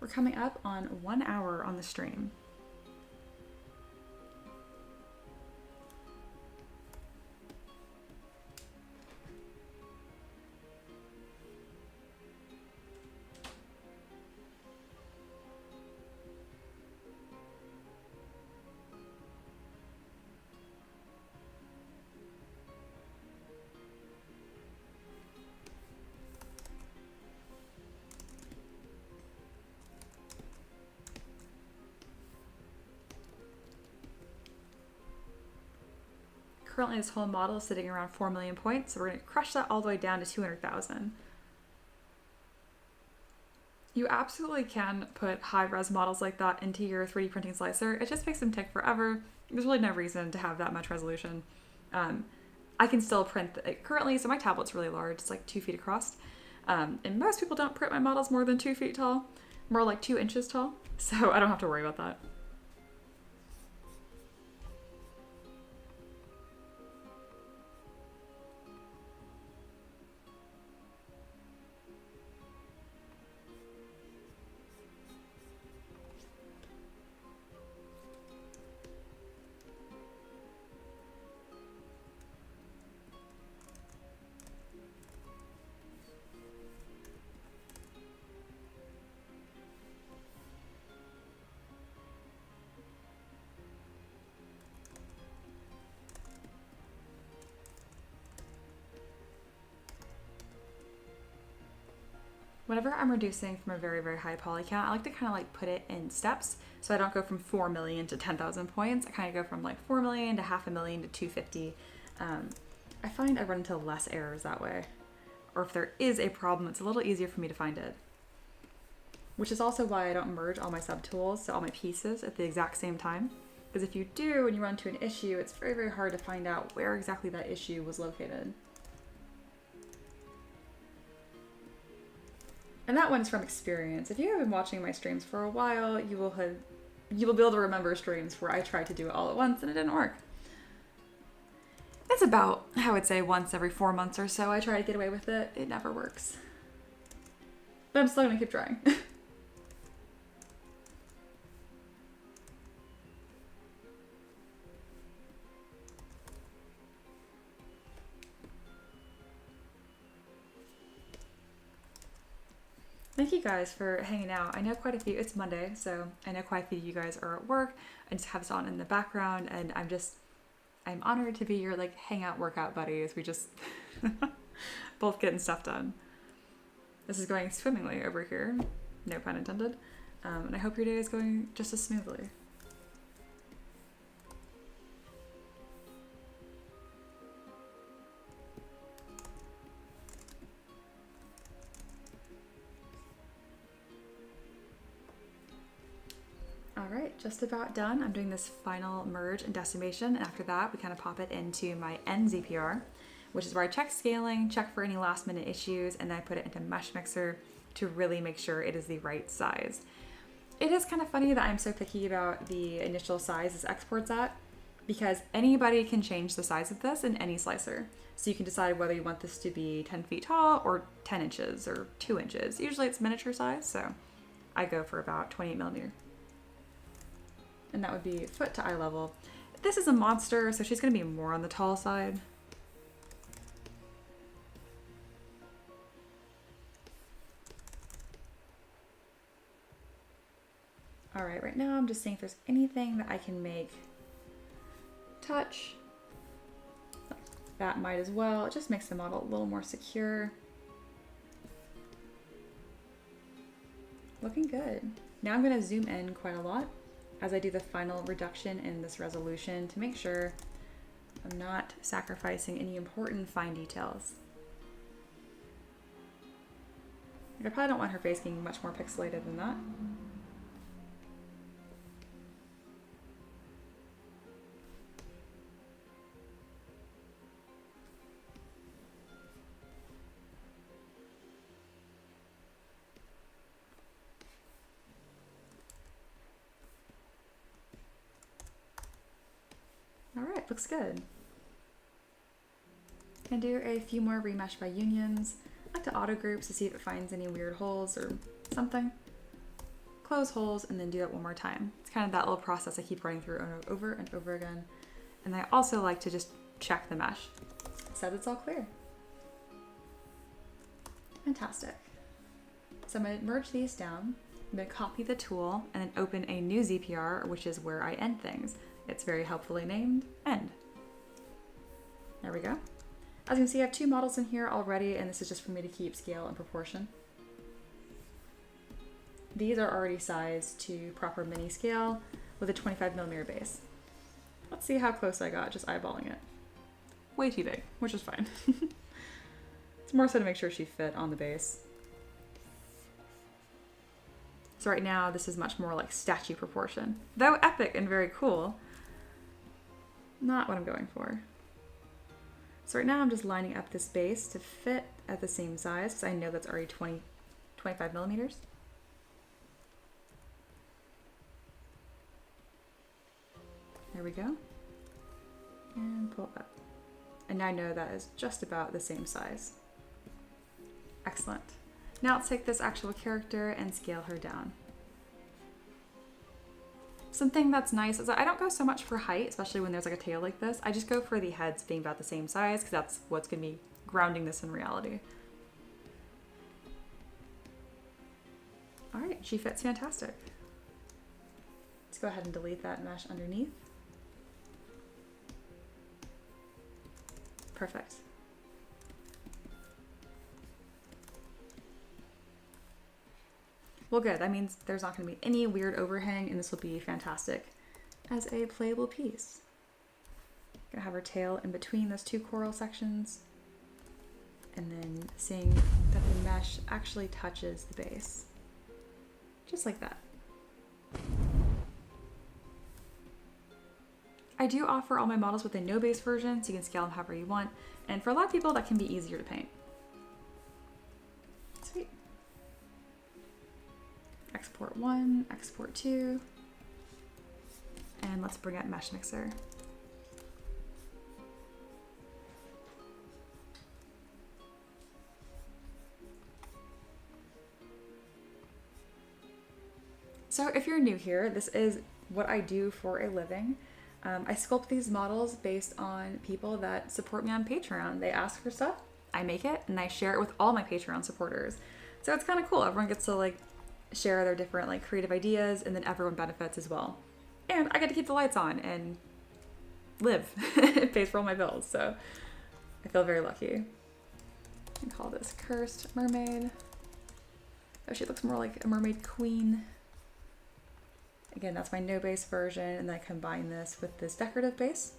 we're coming up on 1 hour on the stream. Currently this whole model is sitting around 4 million points, so we're going to crush that all the way down to 200,000. You absolutely can put high-res models like that into your 3D printing slicer. It just makes them take forever. There's really no reason to have that much resolution. I can still print it currently, so my tablet's really large. It's like 2 feet across. And most people don't print my models more than 2 feet tall, more like 2 inches tall, so I don't have to worry about that. Whenever I'm reducing from a very, very high poly count, I like to kind of like put it in steps. So I don't go from 4 million to 10,000 points. I kind of go from like 4 million to 500,000 to 250. I find I run into less errors that way. Or if there is a problem, it's a little easier for me to find it. Which is also why I don't merge all my subtools, so all my pieces at the exact same time. Because if you do and you run into an issue, it's very, very hard to find out where exactly that issue was located. And that one's from experience. If you have been watching my streams for a while, you will be able to remember streams where I tried to do it all at once and it didn't work. It's about, I would say, once every 4 months or so I try to get away with it. It never works. But I'm still gonna keep trying. Thank you guys for hanging out. I know quite a few, it's Monday, so I know quite a few of you guys are at work. I just have this on in the background and I'm honored to be your like hangout workout buddies. We just both getting stuff done. This is going swimmingly over here, no pun intended. And I hope your day is going just as smoothly. Alright, just about done. I'm doing this final merge and decimation, and after that we kind of pop it into my end ZPR, which is where I check scaling, check for any last minute issues, and then I put it into Mesh Mixer to really make sure it is the right size. It is kind of funny that I'm so picky about the initial size this exports at, because anybody can change the size of this in any slicer. So you can decide whether you want this to be 10 feet tall or 10 inches or 2 inches. Usually it's miniature size, so I go for about 28 millimeter. And that would be foot to eye level. This is a monster, so she's going to be more on the tall side. Alright, right now I'm just seeing if there's anything that I can make touch. That might as well. It just makes the model a little more secure. Looking good. Now I'm going to zoom in quite a lot as I do the final reduction in this resolution to make sure I'm not sacrificing any important fine details. I probably don't want her face being much more pixelated than that. Alright, looks good. Gonna do a few more remesh by unions. I like to auto groups to see if it finds any weird holes or something. close holes, and then do that one more time. It's kind of that little process I keep running through over and over again. And I also like to just check the mesh. It says it's all clear. Fantastic. So I'm going to merge these down. I'm going to copy the tool and then open a new ZPR, which is where I end things. It's very helpfully named End. There we go. As you can see, I have 2 models in here already, and this is just for me to keep scale and proportion. These are already sized to proper mini scale with a 25mm base. Let's see how close I got just eyeballing it. Way too big, which is fine. It's more so to make sure she fit on the base. So right now, this is much more like statue proportion. Though epic and very cool, not what I'm going for. So right now I'm just lining up this base to fit at the same size because I know that's already 25mm. There we go. And pull up. And now I know that is just about the same size. Excellent. Now let's take this actual character and scale her down. Something that's nice is that I don't go so much for height, especially when there's like a tail like this. I just go for the heads being about the same size because that's what's going to be grounding this in reality. All right, she fits fantastic. Let's go ahead and delete that mesh underneath. Perfect. Well, good. That means there's not going to be any weird overhang, and this will be fantastic as a playable piece. Gonna have her tail in between those 2 coral sections, and then seeing that the mesh actually touches the base, just like that. I do offer all my models with a no base version, so you can scale them however you want, and for a lot of people that can be easier to paint. Sweet. Export 1, export 2, and let's bring up Mesh Mixer. So if you're new here, this is what I do for a living. I sculpt these models based on people that support me on Patreon. They ask for stuff, I make it, and I share it with all my Patreon supporters. So it's kind of cool. Everyone gets to like share their different like creative ideas, and then everyone benefits as well. And I get to keep the lights on and live. It pays for all my bills, so I feel very lucky. I can call this Cursed Mermaid. Oh, she looks more like a mermaid queen. Again, that's my no base version, and then I combine this with this decorative base.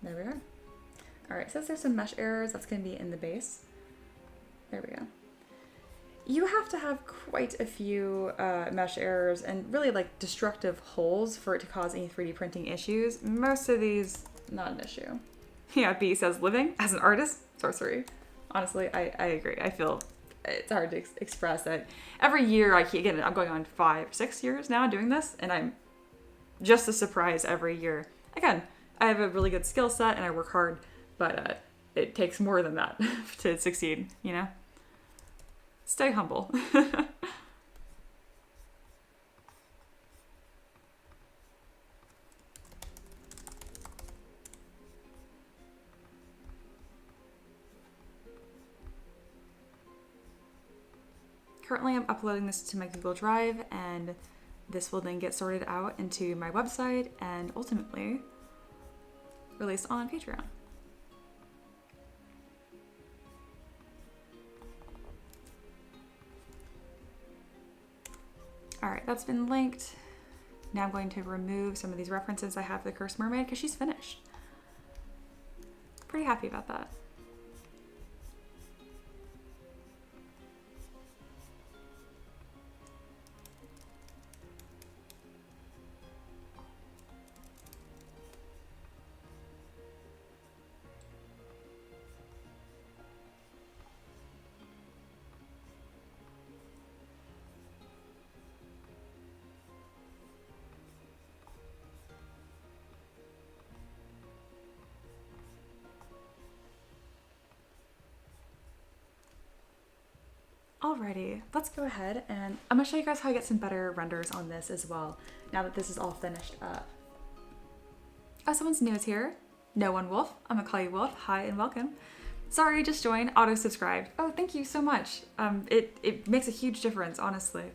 There we are. All right, since there's some mesh errors, that's going to be in the base. There we go. You have to have quite a few mesh errors and really like destructive holes for it to cause any 3D printing issues. Most of these, not an issue. Yeah, B says living as an artist, sorcery. Honestly, I agree. I feel it's hard to express that. Every year again, I'm going on 5, 6 years now doing this, and I'm just as surprised every year. Again, I have a really good skill set and I work hard, but it takes more than that to succeed, you know? Stay humble. Currently, I'm uploading this to my Google Drive, and this will then get sorted out into my website and ultimately released on Patreon. All right, that's been linked. Now I'm going to remove some of these references I have for the Cursed Mermaid because she's finished. Pretty happy about that. Alrighty, let's go ahead and I'm gonna show you guys how I get some better renders on this as well, now that this is all finished up. Oh, someone's new is here. No one Wolf. I'm gonna call you Wolf. Hi and welcome. Sorry, just joined, auto-subscribed. Oh, thank you so much. It makes a huge difference, honestly.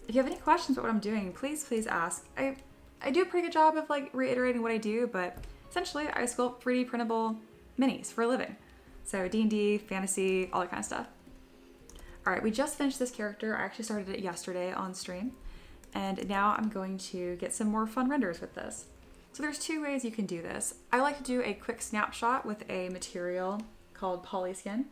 If you have any questions about what I'm doing, please ask. I do a pretty good job of like reiterating what I do, but essentially I sculpt 3D printable minis for a living. So D&D, fantasy, all that kind of stuff. All right, we just finished this character. I actually started it yesterday on stream, and now I'm going to get some more fun renders with this. So there's two ways you can do this. I like to do a quick snapshot with a material called polyskin.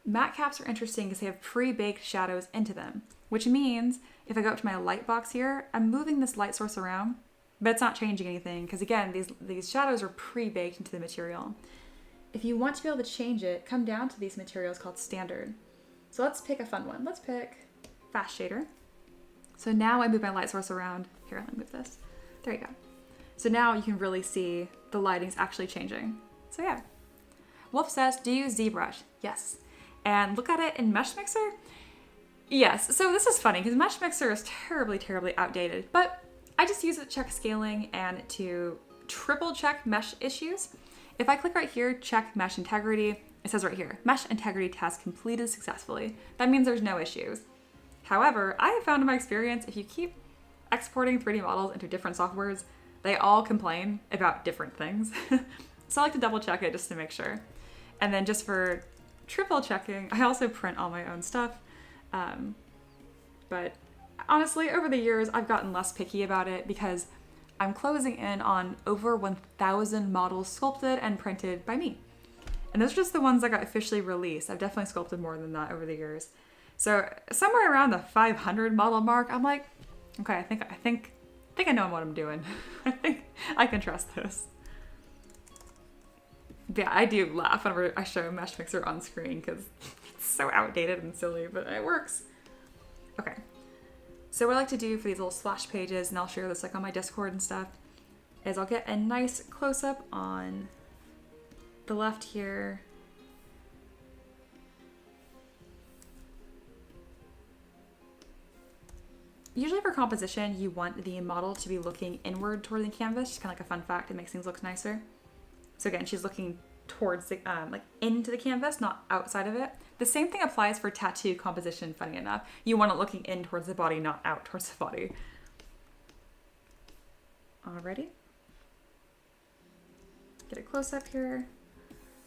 Matte caps are interesting because they have pre-baked shadows into them, which means if I go up to my light box here, I'm moving this light source around, but it's not changing anything because again, these shadows are pre-baked into the material. If you want to be able to change it, come down to these materials called standard. So let's pick a fun one. Let's pick fast shader. So now I move my light source around. Here, let me move this. There you go. So now you can really see the lighting's actually changing. So yeah. Wolf says, do you use ZBrush? Yes. And look at it in Mesh Mixer? Yes. So this is funny because Mesh Mixer is terribly outdated, but I just use it to check scaling and to triple check mesh issues. If I click right here, check mesh integrity, it says right here, mesh integrity test completed successfully. That means there's no issues. However, I have found in my experience, if you keep exporting 3D models into different softwares, they all complain about different things. So I like to double check it just to make sure. And then just for triple checking, I also print all my own stuff. But honestly, over the years, I've gotten less picky about it because I'm closing in on over 1,000 models sculpted and printed by me. And those are just the ones that got officially released. I've definitely sculpted more than that over the years. So somewhere around the 500 model mark, I'm like, okay, I think I know what I'm doing. I think I can trust this. But yeah, I do laugh whenever I show Mesh Mixer on screen because it's so outdated and silly, but it works. Okay. So what I like to do for these little splash pages, and I'll share this like on my Discord and stuff, is I'll get a nice close-up on the left here. Usually for composition, you want the model to be looking inward toward the canvas, just kind of like a fun fact. It makes things look nicer. So again, she's looking towards the, like into the canvas, not outside of it. The same thing applies for tattoo composition, funny enough. You want it looking in towards the body, not out towards the body. Alrighty. Get a close up here.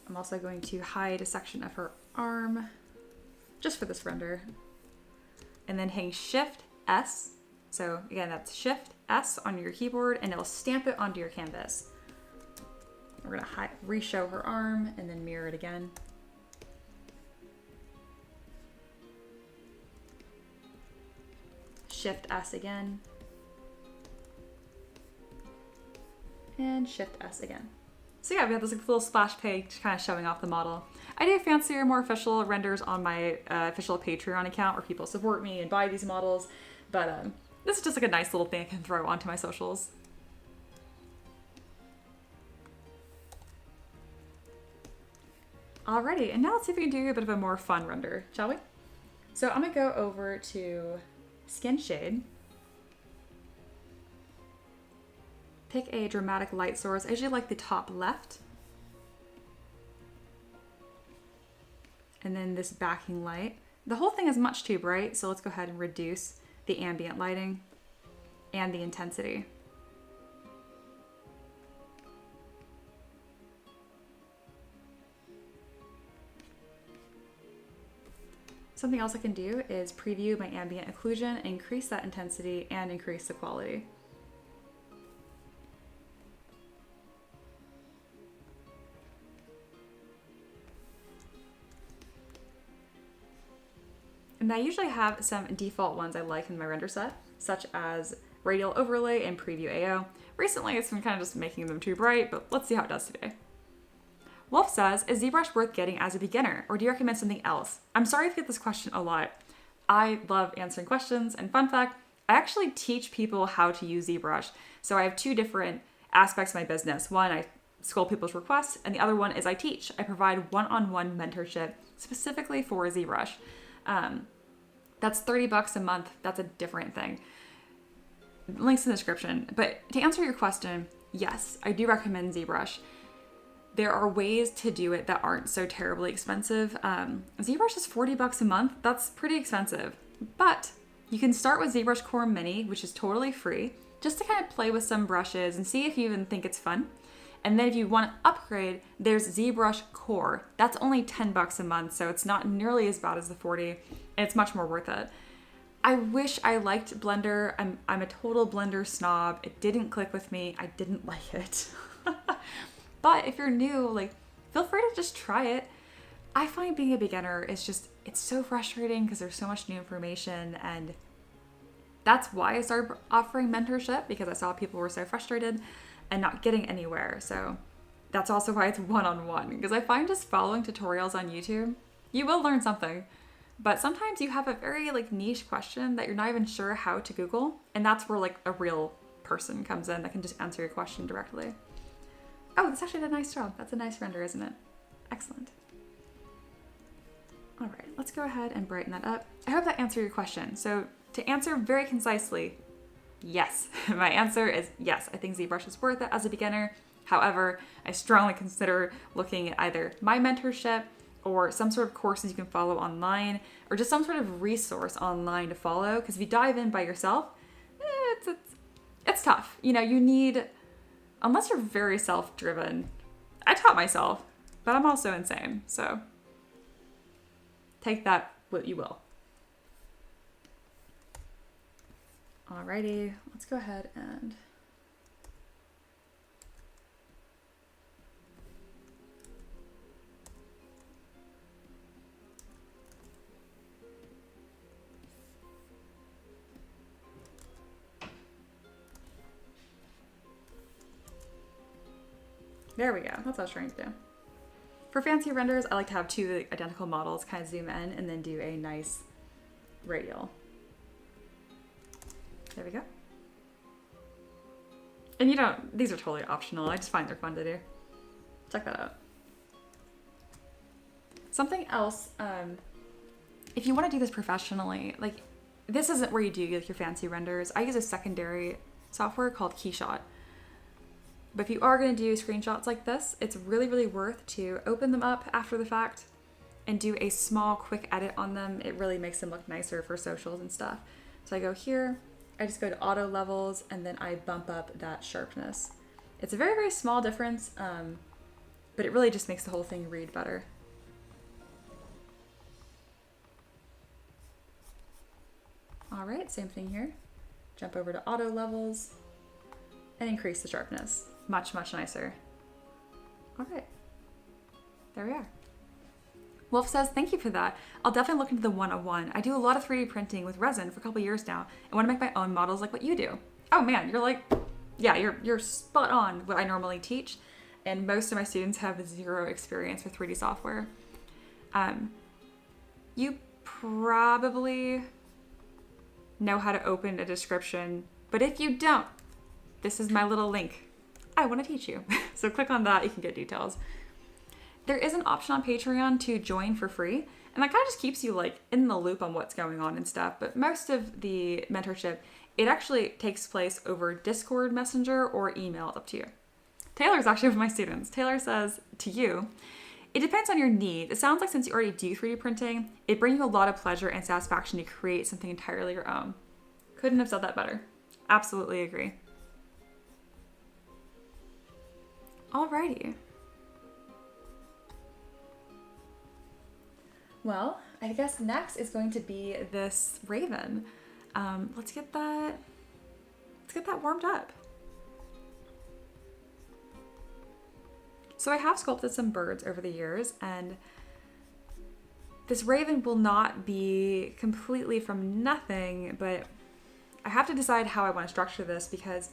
I'm also going to hide a section of her arm, just for this render. And then hang Shift S. So again, that's Shift S on your keyboard and it'll stamp it onto your canvas. We're gonna re-show her arm and then mirror it again. Shift S again. And Shift S again. So yeah, we have this little splash page kind of showing off the model. I do fancier, more official renders on my official Patreon account where people support me and buy these models. But this is just like a nice little thing I can throw onto my socials. Alrighty, and now let's see if we can do a bit of a more fun render, shall we? So I'm gonna go over to Skin Shade. Pick a dramatic light source. I usually like the top left. And then this backing light. The whole thing is much too bright, so let's go ahead and reduce the ambient lighting and the intensity. Something else I can do is preview my ambient occlusion, increase that intensity, and increase the quality. And I usually have some default ones I like in my render set, such as radial overlay and preview AO. Recently it's been kind of just making them too bright, but let's see how it does today. Wolf says, is ZBrush worth getting as a beginner, or do you recommend something else? I'm sorry if you get this question a lot. I love answering questions, and fun fact, I actually teach people how to use ZBrush. So I have two different aspects of my business. One, I sculpt people's requests, and the other one is I teach. I provide one-on-one mentorship specifically for ZBrush. That's $30 a month. That's a different thing. Links in the description. But to answer your question, yes, I do recommend ZBrush. There are ways to do it that aren't so terribly expensive. ZBrush is $40 a month. That's pretty expensive. But you can start with ZBrush Core Mini, which is totally free, just to kind of play with some brushes and see if you even think it's fun. And then if you want to upgrade, there's ZBrush Core. That's only $10 a month, so it's not nearly as bad as the 40, and it's much more worth it. I wish I liked Blender. I'm a total Blender snob. It didn't click with me. I didn't like it. But if you're new, like, feel free to just try it. I find being a beginner is just, it's so frustrating because there's so much new information, and that's why I started offering mentorship, because I saw people were so frustrated and not getting anywhere. So that's also why it's one-on-one, because I find just following tutorials on YouTube, you will learn something, but sometimes you have a very like niche question that you're not even sure how to Google, and that's where like a real person comes in that can just answer your question directly. Oh, this actually did a nice job. That's a nice render, isn't it? Excellent. All right, let's go ahead and brighten that up. I hope that answered your question. So to answer very concisely, yes. My answer is yes. I think ZBrush is worth it as a beginner. However, I strongly consider looking at either my mentorship or some sort of courses you can follow online, or just some sort of resource online to follow. Because if you dive in by yourself, it's tough. You know, you need, unless you're very self-driven. I taught myself, but I'm also insane. So take that what you will. Alrighty, let's go ahead and there we go. That's what I was trying to do. For fancy renders, I like to have two identical models, kind of zoom in and then do a nice radial. There we go. And you don't, these are totally optional. I just find they're fun to do. Check that out. Something else, if you want to do this professionally, like this isn't where you do like your fancy renders. I use a secondary software called Keyshot. But if you are going to do screenshots like this, it's really, really worth to open them up after the fact and do a small, quick edit on them. It really makes them look nicer for socials and stuff. So I go here, I just go to auto levels, and then I bump up that sharpness. It's a very, very small difference, but it really just makes the whole thing read better. All right, same thing here. Jump over to auto levels and increase the sharpness. Much, much nicer. All right, there we are. Wolf says, thank you for that. I'll definitely look into the 101. I do a lot of 3D printing with resin for a couple years now. I want to make my own models like what you do. Oh man, you're like, yeah, you're spot on what I normally teach. And most of my students have zero experience with 3D software. You probably know how to open a description, but if you don't, this is my little link. I want to teach you. So click on that, you can get details. There is an option on Patreon to join for free, and that kind of just keeps you like in the loop on what's going on and stuff. But most of the mentorship, it actually takes place over Discord Messenger or email. It's up to you. Taylor is actually one of my students. Taylor says to you, it depends on your need. It sounds like since you already do 3D printing, it brings you a lot of pleasure and satisfaction to create something entirely your own. Couldn't have said that better. Absolutely agree. Alrighty. Well, I guess next is going to be this raven. Let's get that warmed up. So I have sculpted some birds over the years, and this raven will not be completely from nothing, but I have to decide how I want to structure this because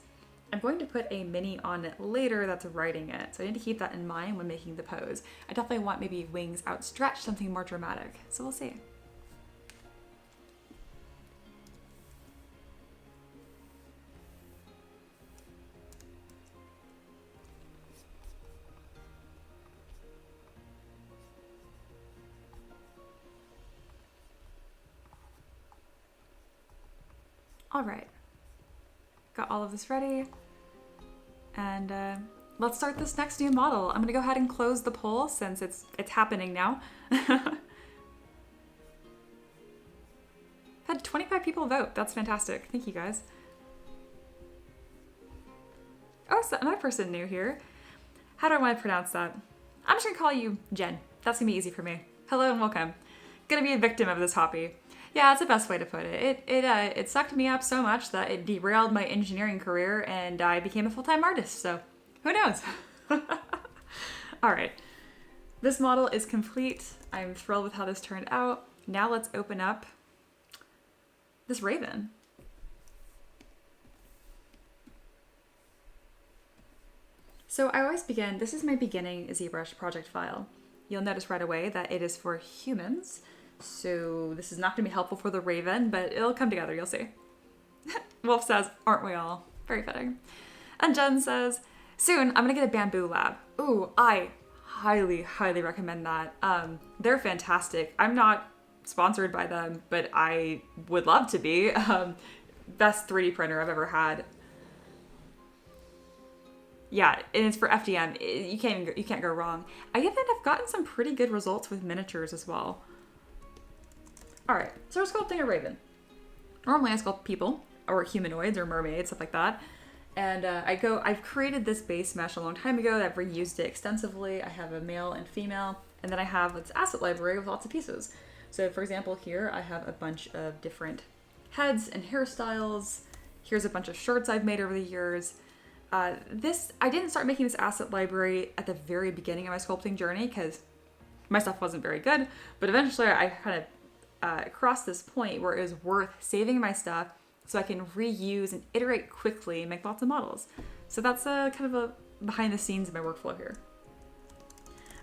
I'm going to put a mini on it later that's writing it. So I need to keep that in mind when making the pose. I definitely want maybe wings outstretched, something more dramatic. So we'll see. All right, got all of this ready. And let's start this next new model. I'm gonna go ahead and close the poll since it's happening now. Had 25 people vote. That's fantastic. Thank you guys. Oh, so another person new here. How do I want to pronounce that? I'm just gonna call you Jen. That's gonna be easy for me. Hello and welcome. Gonna be a victim of this hobby. Yeah, that's the best way to put it. It sucked me up so much that it derailed my engineering career and I became a full-time artist, so who knows? All right, this model is complete. I'm thrilled with how this turned out. Now let's open up this raven. So I always begin, this is my beginning ZBrush project file. You'll notice right away that it is for humans. So this is not going to be helpful for the raven, but it'll come together, you'll see. Wolf says, aren't we all? Very fitting. And Jen says, soon I'm going to get a bamboo lab. Ooh, I highly, highly recommend that. They're fantastic. I'm not sponsored by them, but I would love to be. Best 3D printer I've ever had. Yeah, and it's for FDM. You can't go wrong. I even have gotten some pretty good results with miniatures as well. All right, so we're sculpting a raven. Normally I sculpt people or humanoids or mermaids, stuff like that. And I've created this base mesh a long time ago. I've reused it extensively. I have a male and female, and then I have this asset library with lots of pieces. So for example, here I have a bunch of different heads and hairstyles. Here's a bunch of shirts I've made over the years. I didn't start making this asset library at the very beginning of my sculpting journey because my stuff wasn't very good, but eventually I kind of crossed this point where it was worth saving my stuff so I can reuse and iterate quickly and make lots of models. So that's kind of a behind the scenes of my workflow here.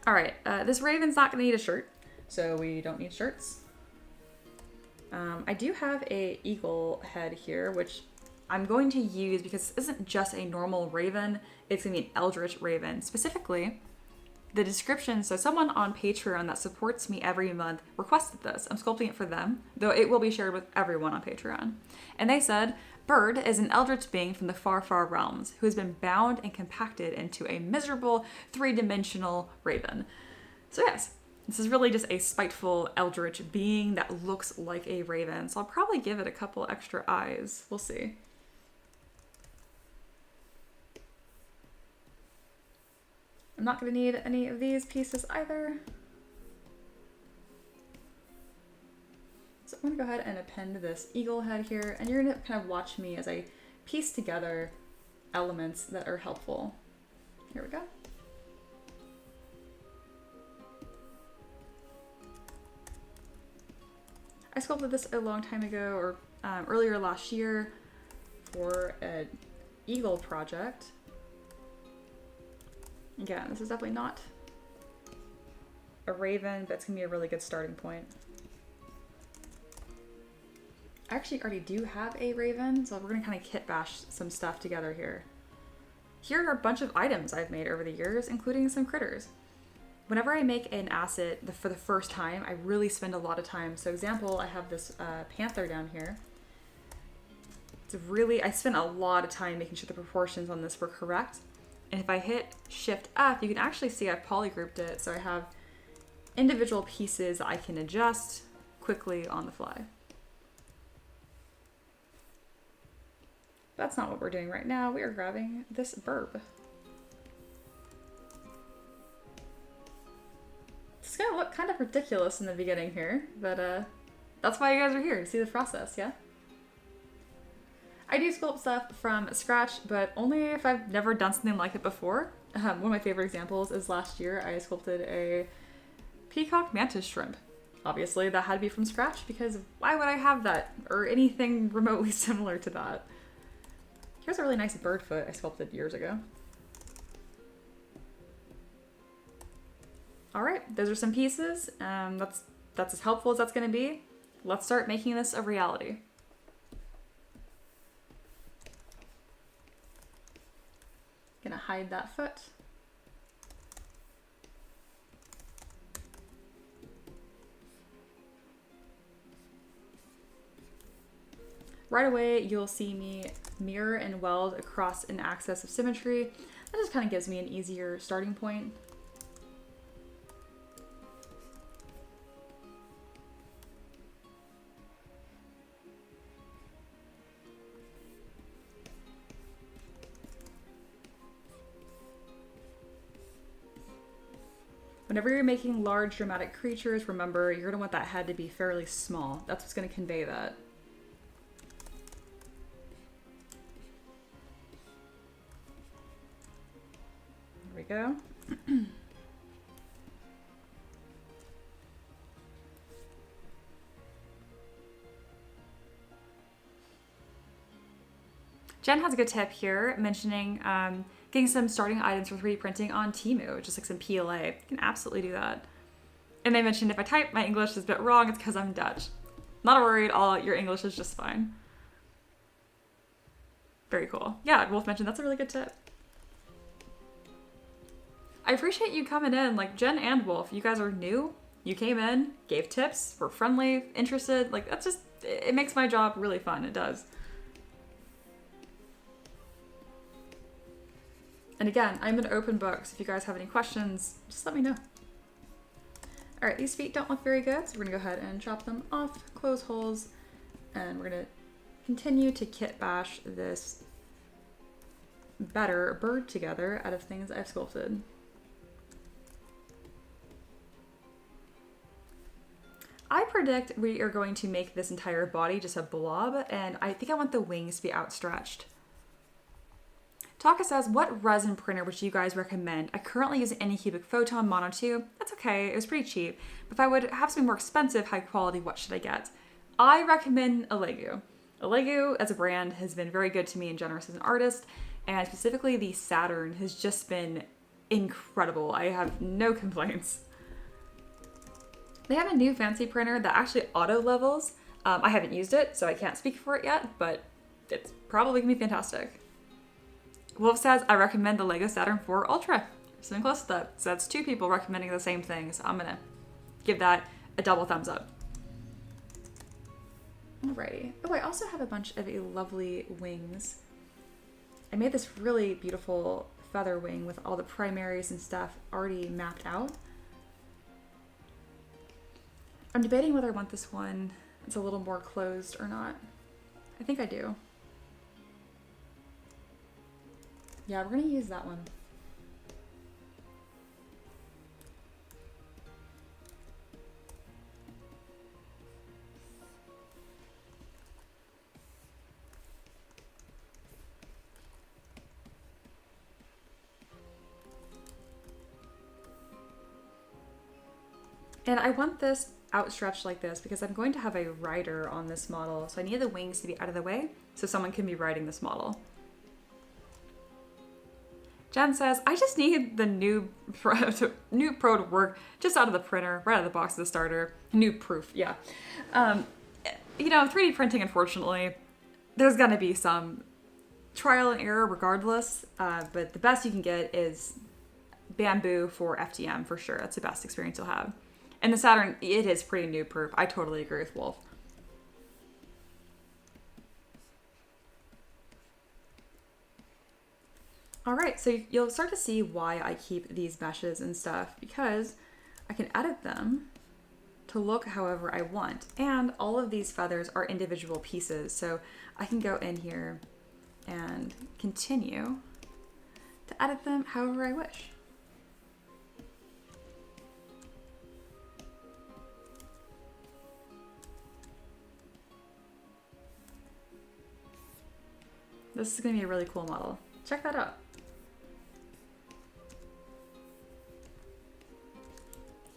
All right, this raven's not gonna need a shirt, so we don't need shirts. I do have a eagle head here, which I'm going to use because this isn't just a normal raven, it's gonna be an Eldritch Raven. Specifically, the description, so someone on Patreon that supports me every month requested this. I'm sculpting it for them, though it will be shared with everyone on Patreon. And they said, Bird is an eldritch being from the far, far realms who has been bound and compacted into a miserable three-dimensional raven. So yes, this is really just a spiteful eldritch being that looks like a raven. So I'll probably give it a couple extra eyes. We'll see. I'm not going to need any of these pieces either. So I'm going to go ahead and append this eagle head here, and you're going to kind of watch me as I piece together elements that are helpful. Here we go. I sculpted this a long time ago, or earlier last year, for an eagle project. Again, this is definitely not a raven, but it's gonna be a really good starting point. I actually already do have a raven, so we're gonna kind of kit bash some stuff together here. Here are a bunch of items I've made over the years, including some critters. Whenever I make an asset for the first time, I really spend a lot of time. So example, I have this panther down here. I spent a lot of time making sure the proportions on this were correct. And if I hit Shift F, you can actually see I've polygrouped it. So I have individual pieces I can adjust quickly on the fly. That's not what we're doing right now. We are grabbing this burb. It's gonna look kind of ridiculous in the beginning here, but that's why you guys are here, to see the process, yeah? I do sculpt stuff from scratch, but only if I've never done something like it before. One of my favorite examples is last year I sculpted a peacock mantis shrimp. Obviously that had to be from scratch because why would I have that or anything remotely similar to that? Here's a really nice bird foot I sculpted years ago. All right, those are some pieces. That's as helpful as that's gonna be. Let's start making this a reality. Gonna hide that foot. right away you'll see me mirror and weld across an axis of symmetry. That just kind of gives me an easier starting point. Whenever you're making large dramatic creatures, remember you're gonna want that head to be fairly small. That's what's gonna convey that. There we go. Jen has a good tip here, mentioning getting some starting items for 3D printing on Temu, just like some PLA. You can absolutely do that. And they mentioned if I type my English is a bit wrong, it's because I'm Dutch. Not worried, all your English is just fine. Very cool. Yeah, Wolf mentioned that's a really good tip. I appreciate you coming in, like Jen and Wolf, you guys are new. You came in, gave tips, were friendly, interested. Like that's just, it makes my job really fun, it does. And again, I'm an open book, so if you guys have any questions, just let me know. All right, these feet don't look very good, so we're gonna go ahead and chop them off, close holes, and we're gonna continue to kit bash this better bird together out of things I've sculpted. I predict we are going to make this entire body just a blob, and I think I want the wings to be outstretched. Taka says, what resin printer would you guys recommend? I currently use an Anycubic Photon Mono 2. That's okay, it was pretty cheap. But if I would have something more expensive, high quality, what should I get? I recommend Alegu. Alegu as a brand has been very good to me and generous as an artist, and specifically the Saturn has just been incredible. I have no complaints. They have a new fancy printer that actually auto levels. I haven't used it, so I can't speak for it yet, but it's probably gonna be fantastic. Wolf says, I recommend the LEGO Saturn 4 Ultra. Something close to that. So that's two people recommending the same thing. So I'm gonna give that a double thumbs up. Alrighty. Oh, I also have a bunch of lovely wings. I made this really beautiful feather wing with all the primaries and stuff already mapped out. I'm debating whether I want this one that's a little more closed or not. I think I do. Yeah, we're gonna use that one. And I want this outstretched like this because I'm going to have a rider on this model. So I need the wings to be out of the way so someone can be riding this model. Jen says, I just need the new Pro to work just out of the printer, right out of the box of the starter. New proof, yeah. You know, 3D printing, unfortunately, there's gonna be some trial and error regardless, but the best you can get is bamboo for FDM for sure. That's the best experience you'll have. And the Saturn, it is pretty new proof. I totally agree with Wolf. All right, so you'll start to see why I keep these meshes and stuff, because I can edit them to look however I want. And all of these feathers are individual pieces, so I can go in here and continue to edit them however I wish. This is gonna be a really cool model. Check that out.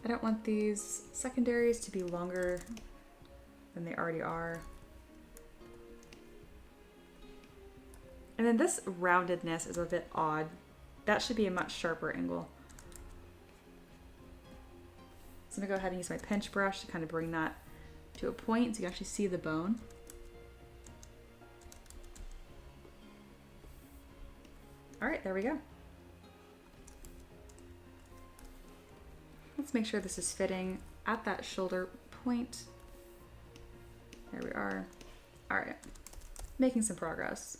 I don't want these secondaries to be longer than they already are. And then this roundedness is a bit odd. That should be a much sharper angle. So I'm gonna go ahead and use my pinch brush to kind of bring that to a point so you can actually see the bone. All right, there we go. Let's make sure this is fitting at that shoulder point. There we are. All right. making some progress.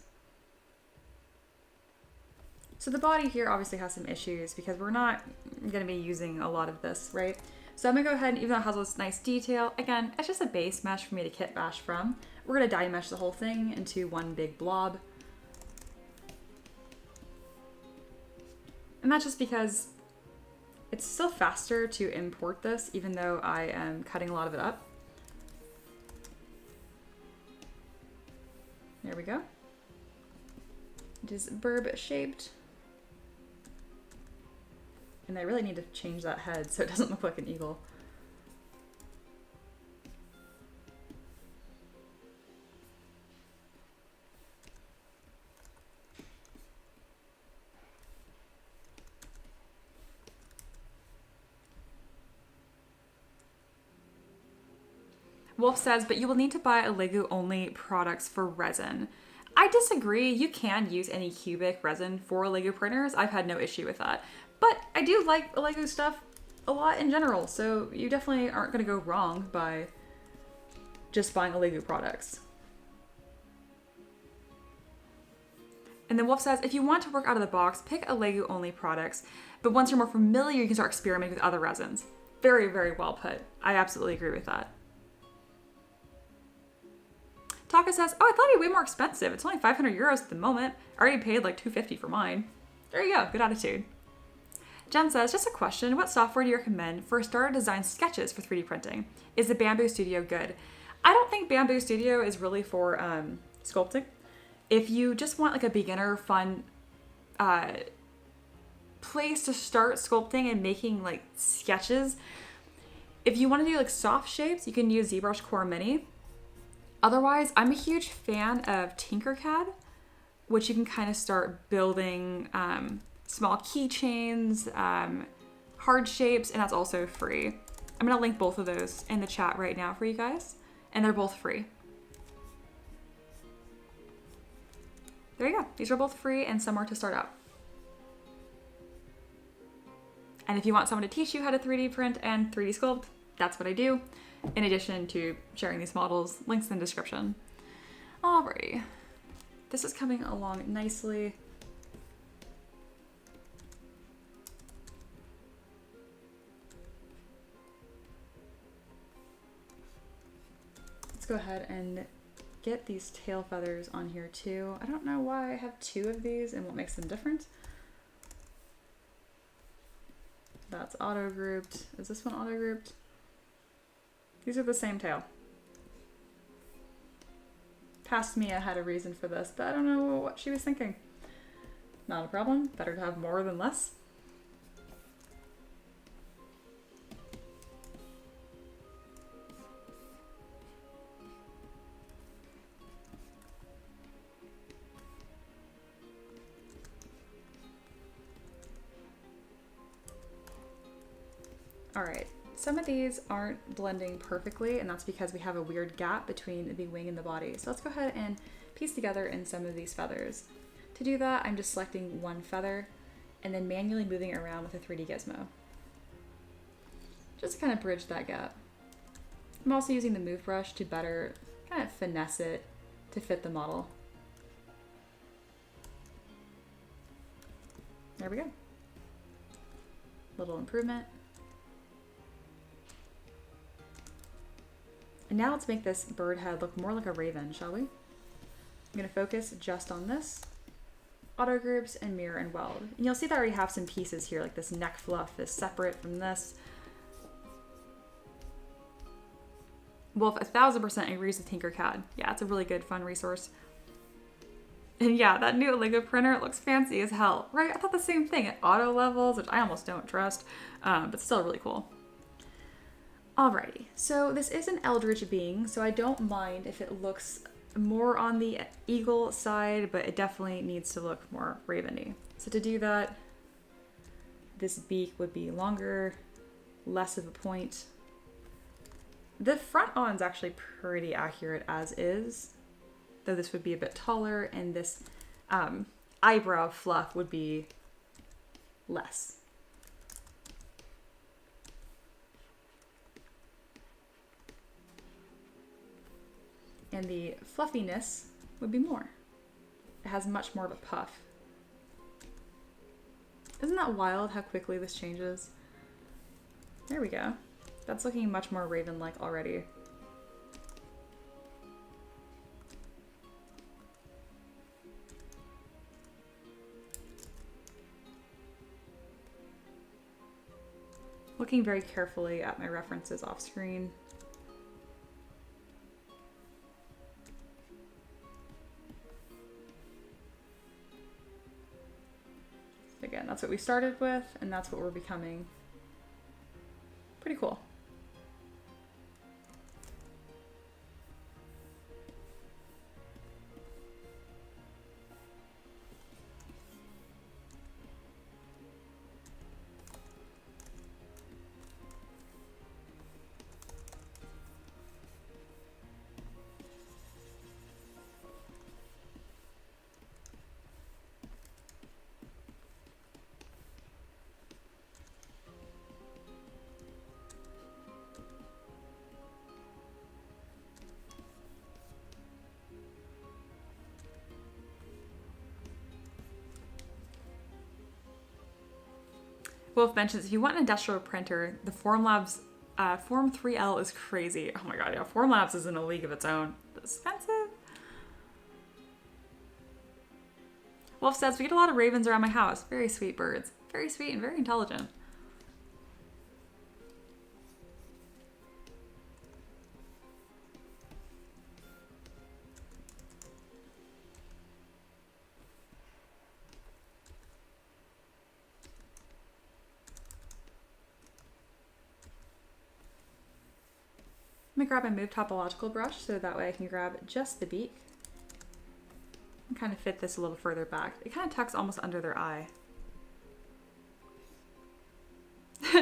So the body here obviously has some issues because we're not going to be using a lot of this, right? So I'm going to go ahead and even though it has this nice detail, again, it's just a base mesh for me to kit bash from. We're going to die mesh the whole thing into one big blob. And that's just because it's still faster to import this even though I am cutting a lot of it up. There we go. It is burb shaped. And I really need to change that head so it doesn't look like an eagle. Wolf says, but you will need to buy a Lego only products for resin. I disagree. You can use any cubic resin for Lego printers. I've had no issue with that. But I do like Lego stuff a lot in general, so you definitely aren't going to go wrong by just buying a Lego products. And then Wolf says, if you want to work out of the box, pick a Lego only products, but once you're more familiar, you can start experimenting with other resins. Very, very well put. I absolutely agree with that. Taka says, oh, I thought it'd be way more expensive. It's only 500 euros at the moment. I already paid like 250 for mine. There you go, good attitude. Jen says, just a question, what software do you recommend for starter design sketches for 3D printing? Is the Bamboo Studio good? I don't think Bamboo Studio is really for sculpting. If you just want like a beginner fun place to start sculpting and making like sketches, if you want to do like soft shapes, you can use ZBrush Core Mini. Otherwise, I'm a huge fan of Tinkercad, which you can kind of start building small keychains, hard shapes, and that's also free. I'm going to link both of those in the chat right now for you guys, and they're both free. There you go. These are both free and somewhere to start out. And if you want someone to teach you how to 3D print and 3D sculpt, that's what I do. In addition to sharing these models, links in the description. Alrighty. This is coming along nicely. Let's go ahead and get these tail feathers on here too. I don't know why I have two of these and what makes them different. That's auto grouped. Is this one auto grouped? These are the same tail. Past Mia had a reason for this, but I don't know what she was thinking. Not a problem. Better to have more than less. All right. Some of these aren't blending perfectly, and that's because we have a weird gap between the wing and the body. So let's go ahead and piece together in some of these feathers. To do that, I'm just selecting one feather and then manually moving it around with a 3D gizmo. Just to kind of bridge that gap. I'm also using the move brush to better kind of finesse it to fit the model. There we go. Little improvement. And now let's make this bird head look more like a raven, shall we? I'm going to focus just on this. Auto groups and mirror and weld. And you'll see that I already have some pieces here, like this neck fluff is separate from this. Wolf 1000% agrees with Tinkercad. Yeah, it's a really good, fun resource. And yeah, that new Lego printer, it looks fancy as hell, right? I thought the same thing. It auto levels, which I almost don't trust, but still really cool. Alrighty, so this is an Eldritch being, so I don't mind if it looks more on the eagle side, but it definitely needs to look more raven-y. So to do that, this beak would be longer, less of a point. The front on's actually pretty accurate as is, though this would be a bit taller, and this eyebrow fluff would be less. And the fluffiness would be more. It has much more of a puff. Isn't that wild how quickly this changes? There we go. That's looking much more Raven-like already. Looking very carefully at my references off screen. Again, that's what we started with, and that's what we're becoming. Pretty cool. Wolf mentions, if you want an industrial printer, the Formlabs Form 3L is crazy. Oh my god, yeah, Formlabs is in a league of its own. It's expensive. Wolf says, we get a lot of ravens around my house. Very sweet birds. Very sweet and very intelligent. Let me grab my Move Topological brush so that way I can grab just the beak and kind of fit this a little further back. It kind of tucks almost under their eye.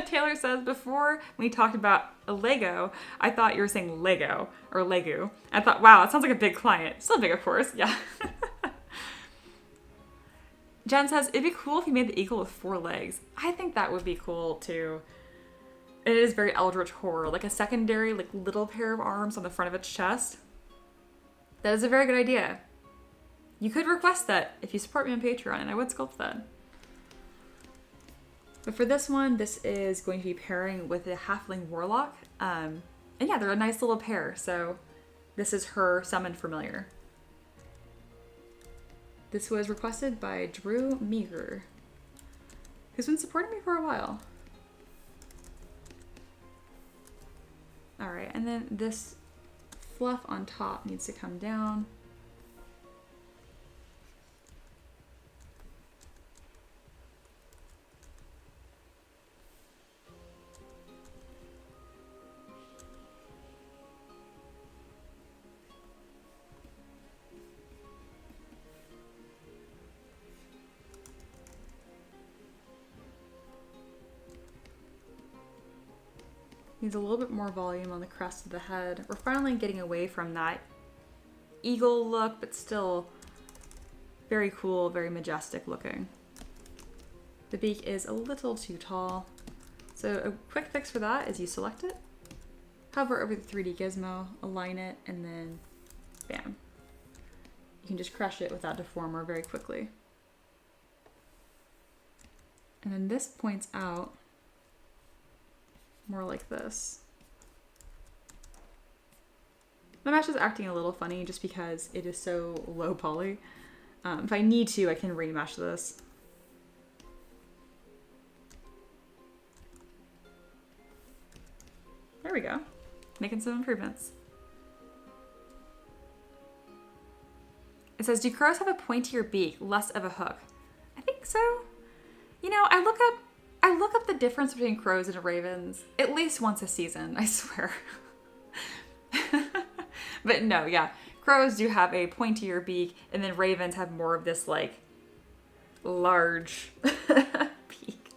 Taylor says, before we talked about a Lego, I thought you were saying Lego or Lego. I thought, wow, it sounds like a big client. Still big, of course. Yeah. Jen says, it'd be cool if you made the eagle with 4 legs. I think that would be cool too. It is very Eldritch horror, like a secondary, like little pair of arms on the front of its chest. That is a very good idea. You could request that if you support me on Patreon, and I would sculpt that. But for this one, this is going to be pairing with a Halfling Warlock. And yeah, they're a nice little pair. So this is her Summoned Familiar. This was requested by Drew Meager, who's been supporting me for a while. All right, and then this fluff on top needs to come down. Needs a little bit more volume on the crest of the head. We're finally getting away from that eagle look, but still very cool, very majestic looking. The beak is a little too tall. So a quick fix for that is you select it, hover over the 3D gizmo, align it, and then bam. You can just crush it with that deformer very quickly. And then this points out more like this. My mesh is acting a little funny just because it is so low poly. If I need to, I can remesh this. There we go. Making some improvements. It says, do crows have a pointier beak, less of a hook? I think so. You know, I look up the difference between crows and ravens at least once a season, I swear. But no, yeah. Crows do have a pointier beak, and then ravens have more of this, like, large beak.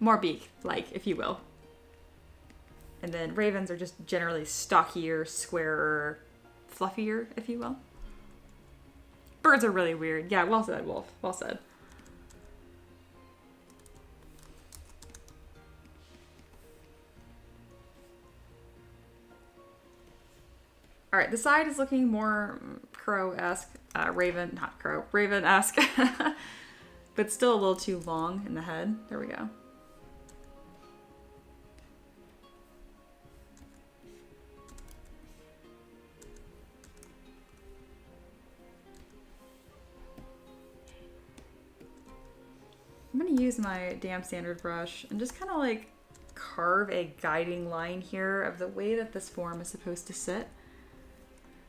More beak, like, if you will. And then ravens are just generally stockier, squarer, fluffier, if you will. Birds are really weird. Yeah, well said, Wolf. Well said. All right, the side is looking more crow-esque, raven-esque, but still a little too long in the head. There we go. I'm gonna use my damp standard brush and just kind of like carve a guiding line here of the way that this form is supposed to sit.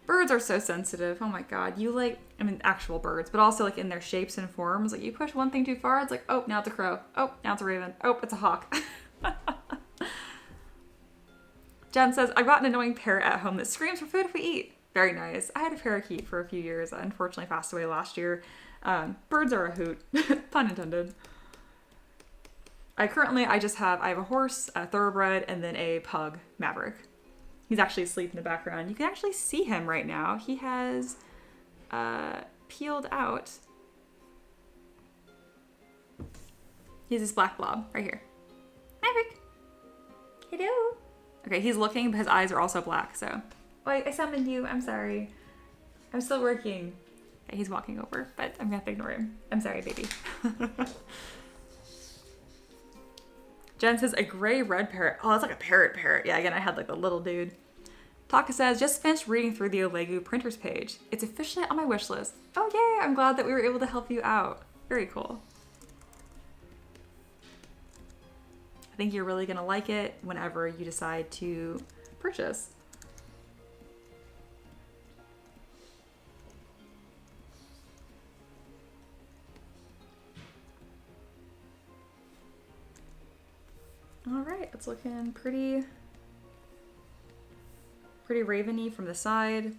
Birds are so sensitive. Oh my god. You like, I mean, actual birds, but also like in their shapes and forms. Like you push one thing too far, it's like, oh, now it's a crow. Oh, now it's a raven. Oh, it's a hawk. Jen says, I've got an annoying parrot at home that screams for food if we eat. Very nice. I had a parakeet for a few years. Unfortunately passed away last year. Birds are a hoot. Pun intended. I have a horse, a thoroughbred, and then a pug, Maverick. He's actually asleep in the background. You can actually see him right now. He has peeled out. He's this black blob right here. Maverick. Hello. Okay, he's looking, but his eyes are also black, so. Wait, I summoned you. I'm sorry. I'm still working. Okay, he's walking over, but I'm gonna have to ignore him. I'm sorry, baby. Jen says, a gray-red parrot. Oh, that's like a parrot. Yeah, again, I had like the little dude. Taka says, just finished reading through the Olegu printers page. It's officially on my wish list. Oh, yay! I'm glad that we were able to help you out. Very cool. I think you're really gonna like it whenever you decide to purchase. All right, it's looking pretty raveny from the side.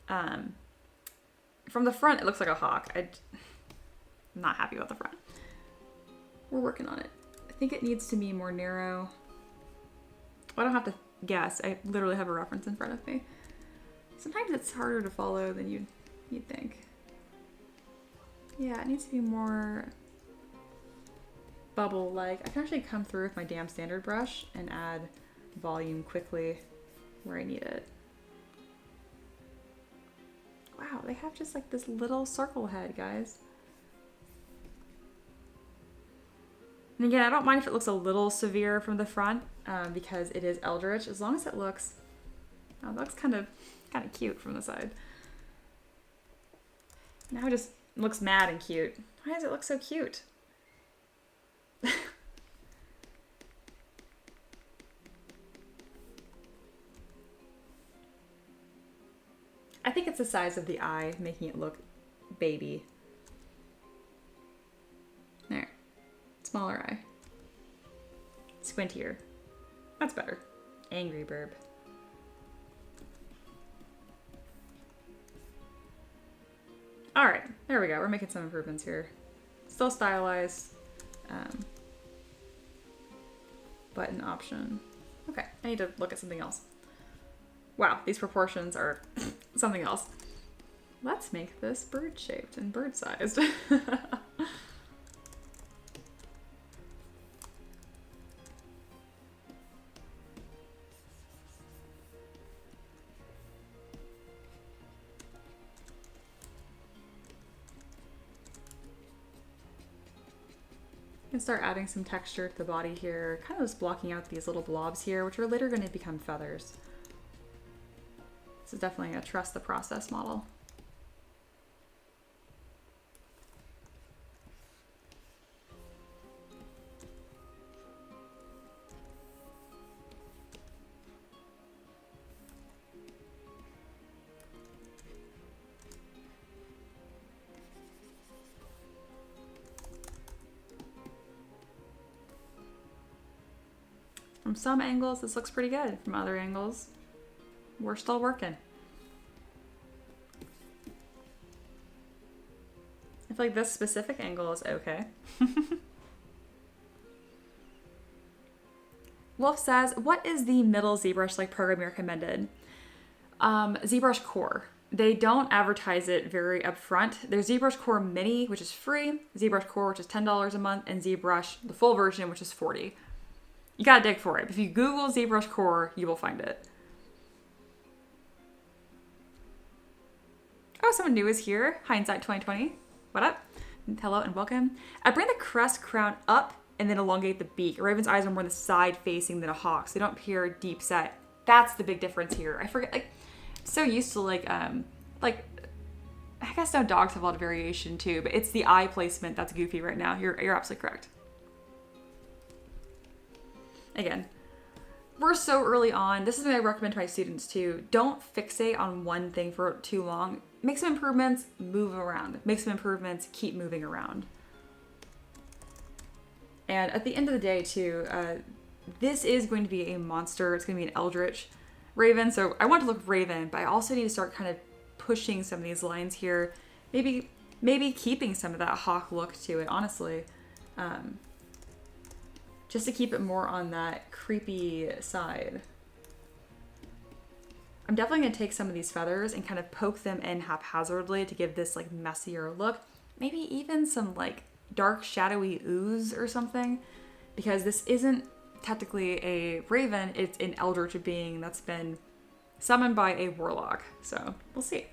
From the front, it looks like a hawk. I'm not happy about the front. We're working on it. I think it needs to be more narrow. I don't have to guess. I literally have a reference in front of me. Sometimes it's harder to follow than you'd think. Yeah, it needs to be more bubble-like. I can actually come through with my damp standard brush and add volume quickly where I need it. Wow, they have just like this little circle head, guys. And again, I don't mind if it looks a little severe from the front because it is Eldritch, as long as it looks, oh, it looks kind of cute from the side. Now it just looks mad and cute. Why does it look so cute? I think it's the size of the eye making it look baby. There. Smaller eye. Squintier. That's better. Angry burb. Alright, there we go. We're making some improvements here. Still stylized. Button option. Okay, I need to look at something else. Wow, these proportions are something else. Let's make this bird-shaped and bird-sized. Start adding some texture to the body here, kind of just blocking out these little blobs here, which are later going to become feathers. This is definitely a trust the process model. From some angles, this looks pretty good. From other angles, we're still working. I feel like this specific angle is okay. Wolf says, what is the middle ZBrush program you recommended? ZBrush Core. They don't advertise it very upfront. There's ZBrush Core Mini, which is free, ZBrush Core, which is $10 a month, and ZBrush, the full version, which is $40. You gotta dig for it. If you Google ZBrush Core, you will find it. Oh, someone new is here. Hindsight 2020. What up? Hello and welcome. I bring the crest crown up and then elongate the beak. A raven's eyes are more on the side facing than a hawk's. They don't appear deep set. That's the big difference here. I forget, like, I'm so used to like I guess now dogs have a lot of variation too, but it's the eye placement that's goofy right now. You're absolutely correct. Again, we're so early on. This is what I recommend to my students too. Don't fixate on one thing for too long. Make some improvements, move around. Make some improvements, keep moving around. And at the end of the day too, this is going to be a monster. It's going to be an Eldritch Raven. So I want to look Raven, but I also need to start kind of pushing some of these lines here. Maybe keeping some of that hawk look to it, honestly. Just to keep it more on that creepy side. I'm definitely going to take some of these feathers and kind of poke them in haphazardly to give this like messier look. Maybe even some like dark shadowy ooze or something, because this isn't technically a raven, it's an eldritch being that's been summoned by a warlock. So we'll see.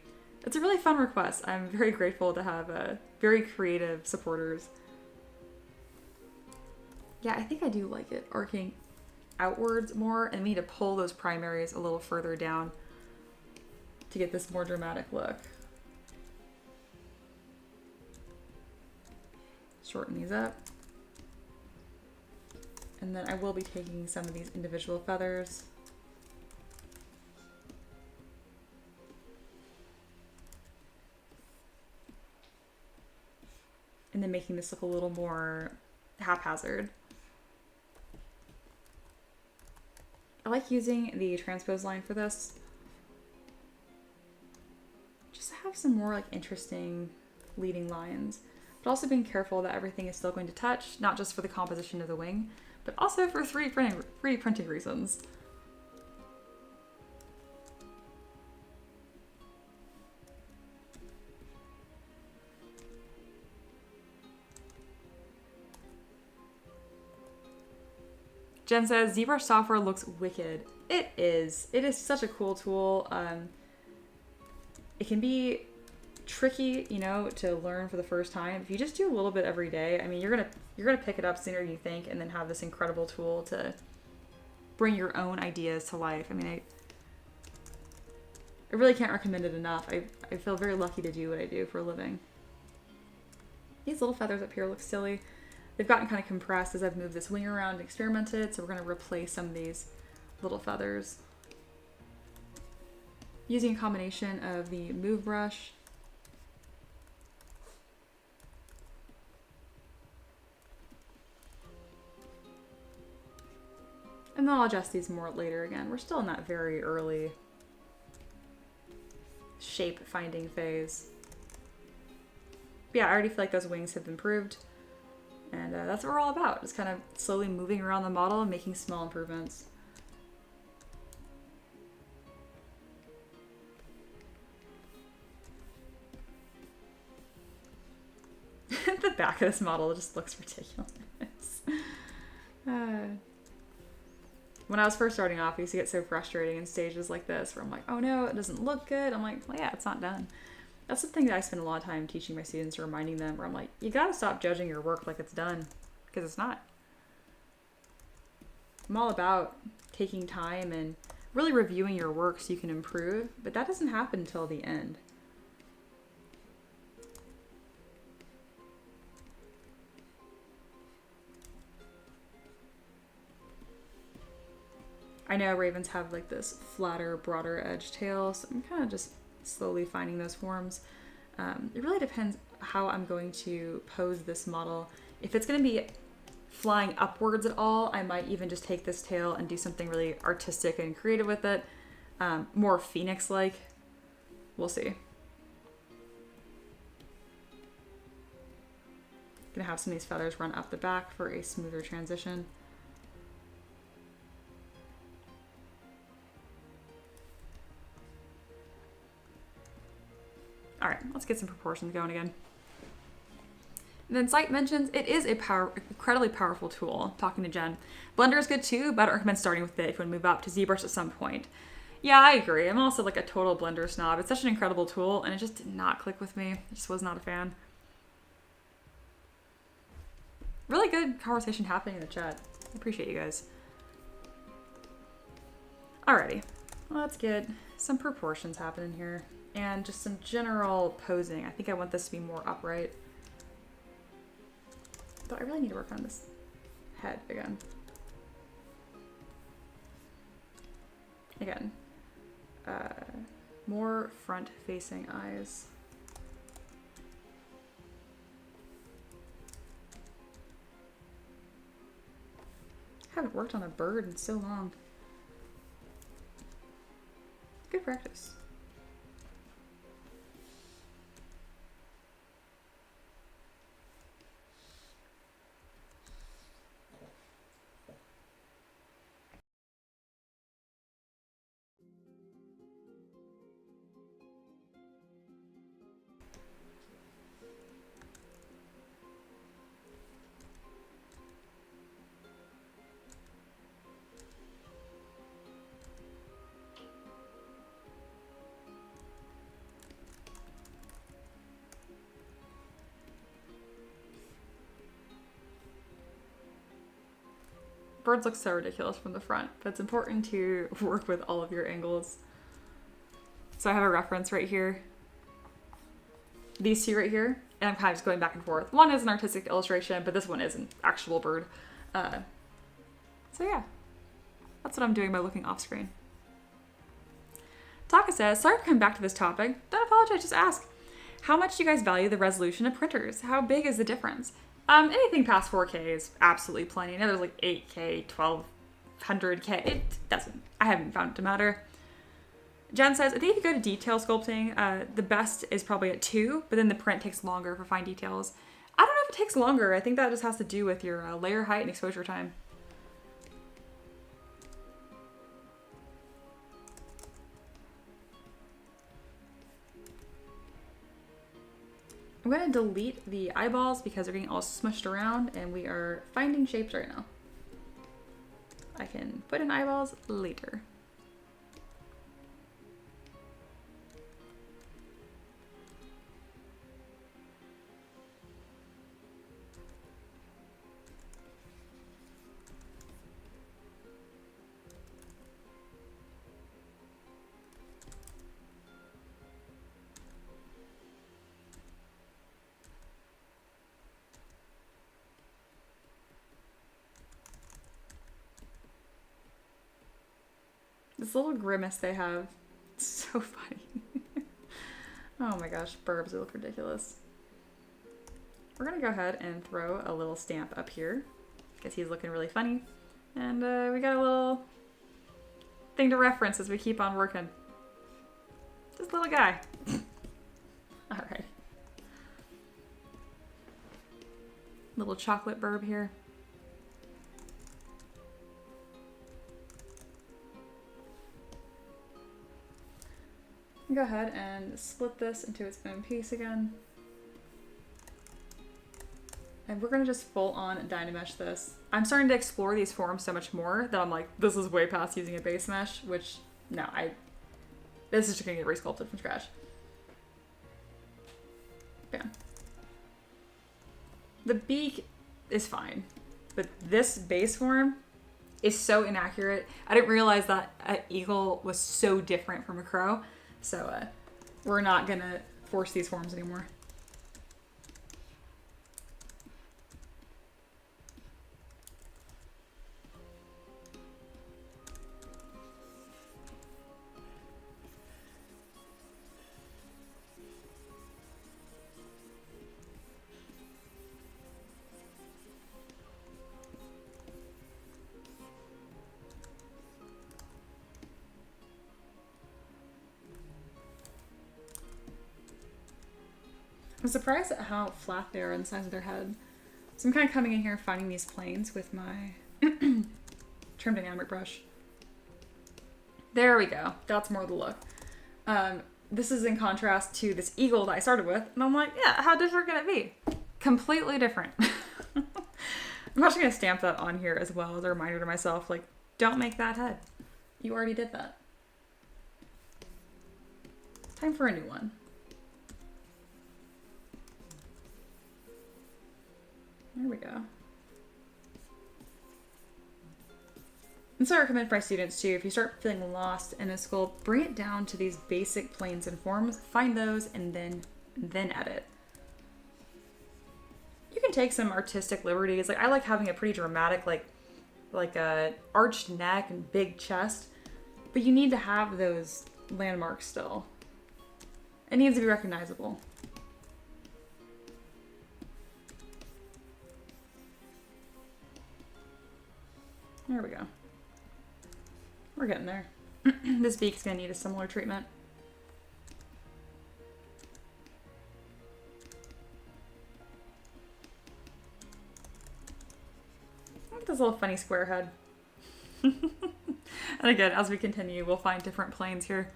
It's a really fun request. I'm very grateful to have very creative supporters. Yeah, I think I do like it arcing outwards more, and we need to pull those primaries a little further down to get this more dramatic look. Shorten these up. And then I will be taking some of these individual feathers. And then making this look a little more haphazard. I like using the transpose line for this. Just to have some more like interesting leading lines. But also being careful that everything is still going to touch, not just for the composition of the wing, but also for 3D printing reasons. Jen says, ZBrush software looks wicked. It is. It is such a cool tool. It can be tricky, you know, to learn for the first time. If you just do a little bit every day, I mean, you're gonna pick it up sooner than you think, and then have this incredible tool to bring your own ideas to life. I mean, I really can't recommend it enough. I feel very lucky to do what I do for a living. These little feathers up here look silly. They've gotten kind of compressed as I've moved this wing around and experimented, so we're going to replace some of these little feathers. Using a combination of the move brush and then I'll adjust these more later again. We're still in that very early shape finding phase. But yeah, I already feel like those wings have improved. And that's what we're all about, just kind of slowly moving around the model and making small improvements. The back of this model just looks ridiculous. When I was first starting off, I used to get so frustrating in stages like this where I'm like, oh no, it doesn't look good. I'm like, well, yeah, it's not done. That's the thing that I spend a lot of time teaching my students, or reminding them, where I'm like, you gotta stop judging your work like it's done, because it's not. I'm all about taking time and really reviewing your work so you can improve, but that doesn't happen until the end. I know ravens have like this flatter, broader edge tail, so I'm kind of just slowly finding those forms. It really depends how I'm going to pose this model. If it's going to be flying upwards at all, I might even just take this tail and do something really artistic and creative with it. More phoenix-like. We'll see. Gonna have some of these feathers run up the back for a smoother transition. All right, let's get some proportions going again. And then Sight mentions it is a incredibly powerful tool. Talking to Jen. Blender is good too, but I don't recommend starting with it if you want to move up to ZBrush at some point. Yeah, I agree. I'm also like a total Blender snob. It's such an incredible tool, and it just did not click with me. I just was not a fan. Really good conversation happening in the chat. I appreciate you guys. Alrighty, let's get some proportions happening here and just some general posing. I think I want this to be more upright. But I really need to work on this head again. Again, more front-facing eyes. I haven't worked on a bird in so long. Good practice. Birds look so ridiculous from the front, but it's important to work with all of your angles. So I have a reference right here. These two right here, and I'm kind of just going back and forth. One is an artistic illustration, but this one is an actual bird. So yeah, that's what I'm doing by looking off screen. Taka says, sorry for coming back to this topic. Don't apologize, just ask. How much do you guys value the resolution of printers? How big is the difference? Anything past 4K is absolutely plenty. I know there's like 8K, 1200K. It doesn't, I haven't found it to matter. Jen says, I think if you go to detail sculpting, the best is probably at 2, but then the print takes longer for fine details. I don't know if it takes longer. I think that just has to do with your layer height and exposure time. I'm going to delete the eyeballs because they're getting all smushed around and we are finding shapes right now. I can put in eyeballs later. This little grimace they have, it's so funny. Oh my gosh, burbs, they look ridiculous. We're gonna go ahead and throw a little stamp up here because he's looking really funny. And we got a little thing to reference as we keep on working. This little guy. All right. Little chocolate burb here. Go ahead and split this into its own piece again. And we're gonna just full on Dynamesh this. I'm starting to explore these forms so much more that I'm like, this is way past using a base mesh, which no, this is just gonna get resculpted from scratch. Bam. The beak is fine, but this base form is so inaccurate. I didn't realize that an eagle was so different from a crow. So we're not gonna force these forms anymore. I'm surprised at how flat they are on the sides of their head. So I'm kind of coming in here and finding these planes with my trim dynamic brush. There we go. That's more the look. This is in contrast to this eagle that I started with. And I'm like, yeah, how different can it be? Completely different. I'm actually going to stamp that on here as well as a reminder to myself, like, don't make that head. You already did that. Time for a new one. There we go. And so I recommend for my students too, if you start feeling lost in a sculpt, bring it down to these basic planes and forms, find those, and then edit. You can take some artistic liberties. Like I like having a pretty dramatic, like a arched neck and big chest, but you need to have those landmarks still. It needs to be recognizable. There we go. We're getting there. This beak's gonna need a similar treatment. Look at this little funny square head. And again, as we continue, we'll find different planes here.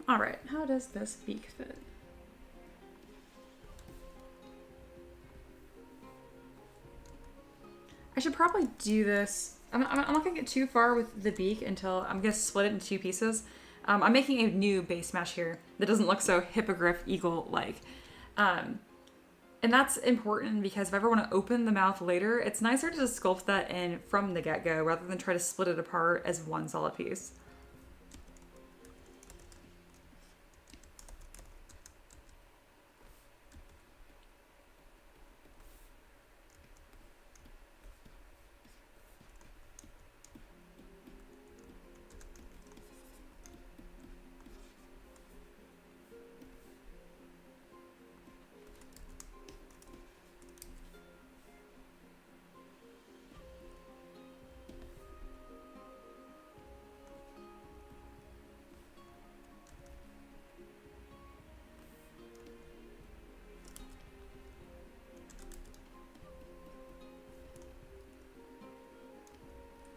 All right, how does this beak fit? I should probably do this. I'm not gonna get too far with the beak until I'm gonna split it into two pieces. I'm making a new base mesh here that doesn't look so hippogriff eagle-like. And that's important because if I ever want to open the mouth later, it's nicer to just sculpt that in from the get-go rather than try to split it apart as one solid piece.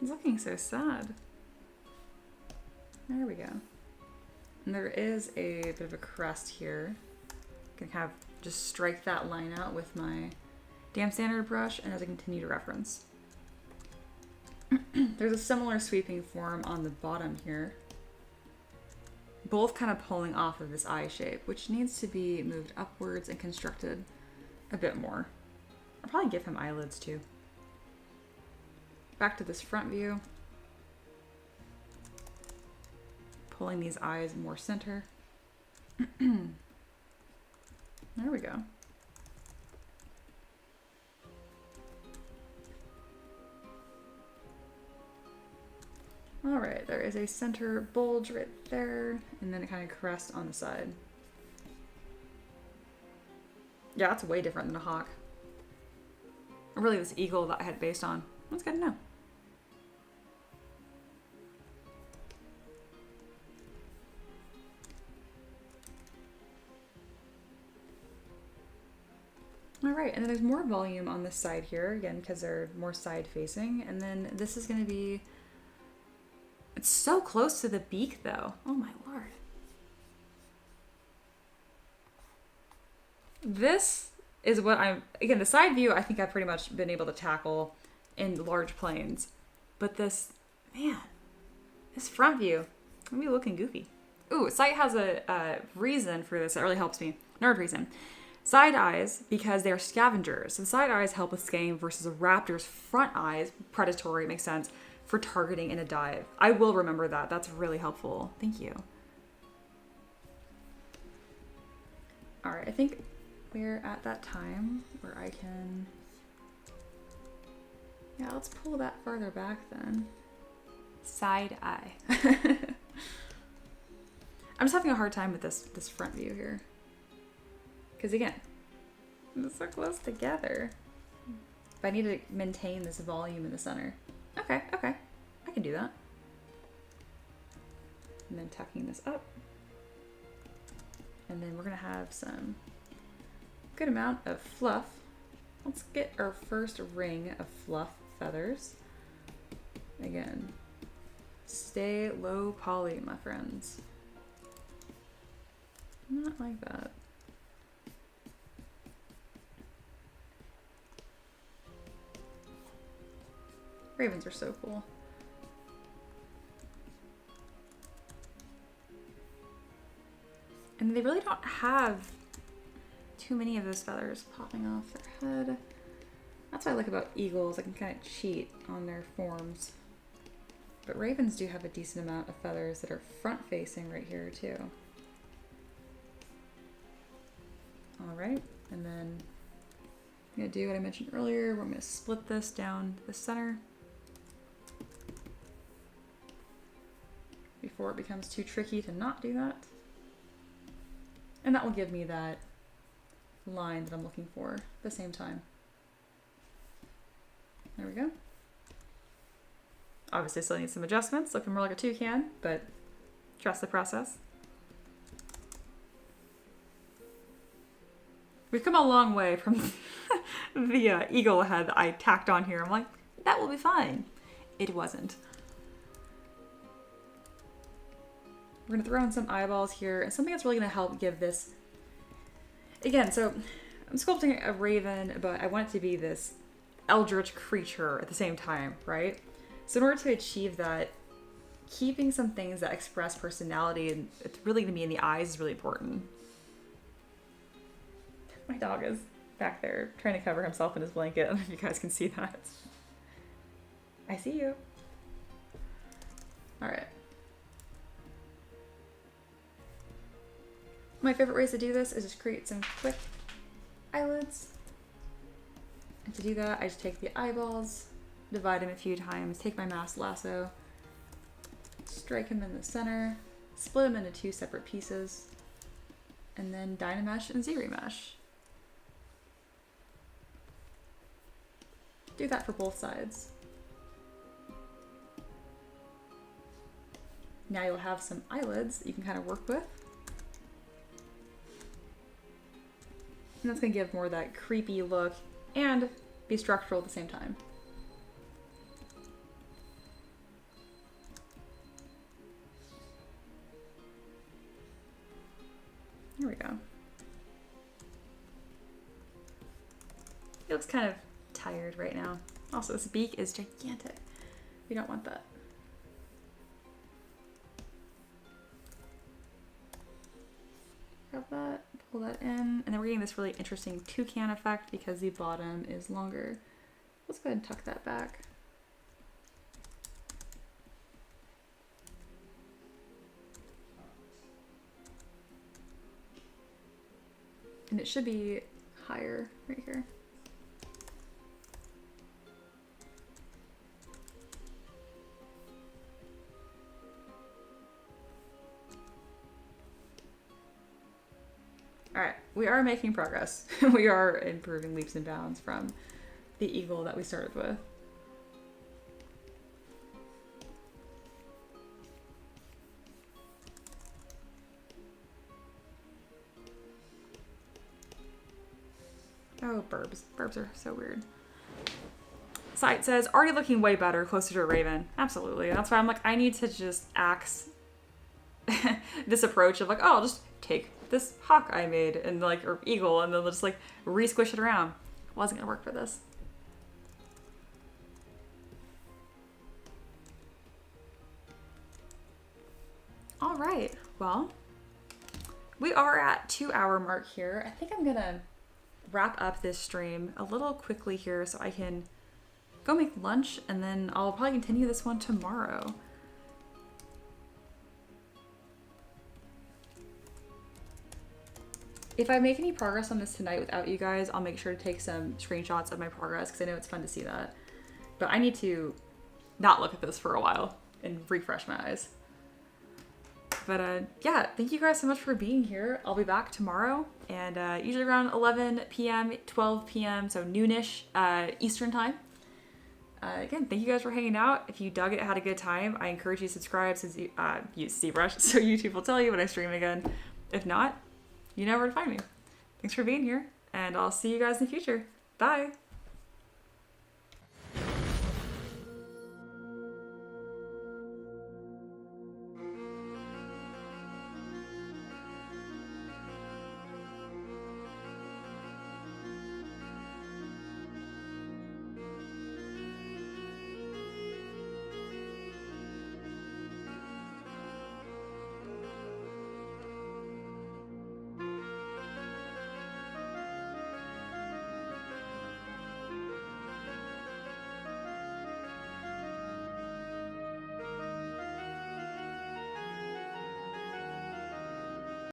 He's looking so sad. There we go. And there is a bit of a crest here. I can kind of just strike that line out with my damp standard brush and as I continue to reference. There's a similar sweeping form on the bottom here. Both kind of pulling off of this eye shape, which needs to be moved upwards and constructed a bit more. I'll probably give him eyelids too. Back to this front view. Pulling these eyes more center. There we go. All right, there is a center bulge right there, and then it kind of crests on the side. Yeah, that's way different than a hawk. Or really this eagle that I had based on. That's good to know. All right, and then there's more volume on this side here, again, because they're more side facing. And then this is gonna be, it's so close to the beak though. Oh my Lord. This is what again, the side view, I think I've pretty much been able to tackle in large planes. But this, man, this front view, I'm gonna be looking goofy. Ooh, Sight has a reason for this that really helps me. Nerd reason. Side eyes, because they're scavengers. So the side eyes help with game versus a raptor's front eyes, predatory, makes sense, for targeting in a dive. I will remember that. That's really helpful. Thank you. All right, I think we're at that time where I can, yeah, let's pull that farther back then. Side eye. I'm just having a hard time with this front view here. Because again, they're so close together. But I need to maintain this volume in the center. Okay, I can do that. And then tucking this up. And then we're gonna have some good amount of fluff. Let's get our first ring of fluff feathers. Again, Stay low poly, my friends. Not like that. Ravens are so cool. And they really don't have too many of those feathers popping off their head. That's what I like about eagles. I can kind of cheat on their forms. But ravens do have a decent amount of feathers that are front facing right here too. All right, and then I'm gonna do what I mentioned earlier, where I'm gonna split this down the center before it becomes too tricky to not do that. And that will give me that line that I'm looking for at the same time. There we go. Obviously still need some adjustments, looking more like a toucan, but trust the process. We've come a long way from the eagle head that I tacked on here. I'm like, that will be fine. It wasn't. We're gonna throw in some eyeballs here, and something that's really gonna help give this, again, so I'm sculpting a raven, but I want it to be this eldritch creature at the same time, right? So in order to achieve that, keeping some things that express personality, and it's really gonna be in the eyes, is really important. My dog is back there trying to cover himself in his blanket. I don't know if you guys can see that. I see you. All right. My favorite ways to do this is just create some quick eyelids. And to do that, I just take the eyeballs, divide them a few times, take my masked lasso, strike them in the center, split them into two separate pieces, and then Dynamesh and Z-Remesh. Do that for both sides. Now you'll have some eyelids that you can kind of work with. And that's going to give more of that creepy look and be structural at the same time. Here we go. He looks kind of tired right now. Also, this beak is gigantic. We don't want that. Grab that, pull that in, and then we're getting this really interesting toucan effect because the bottom is longer. Let's go ahead and tuck that back. And it should be higher right here. All right, we are making progress. We are improving leaps and bounds from the eagle that we started with. Oh, burbs. Burbs are so weird. Site says, already looking way better, closer to a raven. Absolutely. That's why I'm like, I need to just axe this approach of like, oh, I'll just take this hawk I made and like, or eagle, and then just like re-squish it around. Wasn't gonna work for this. All right, well, we are at 2-hour mark here. I think I'm gonna wrap up this stream a little quickly here so I can go make lunch, and then I'll probably continue this one tomorrow. If I make any progress on this tonight without you guys, I'll make sure to take some screenshots of my progress because I know it's fun to see that. But I need to not look at this for a while and refresh my eyes. But yeah, thank you guys so much for being here. I'll be back tomorrow, and usually around 11 p.m., 12 p.m., so noonish Eastern time. Again, thank you guys for hanging out. If you dug it, had a good time, I encourage you to subscribe since you use ZBrush, so YouTube will tell you when I stream again. If not, you know where to find me. Thanks for being here, and I'll see you guys in the future. Bye!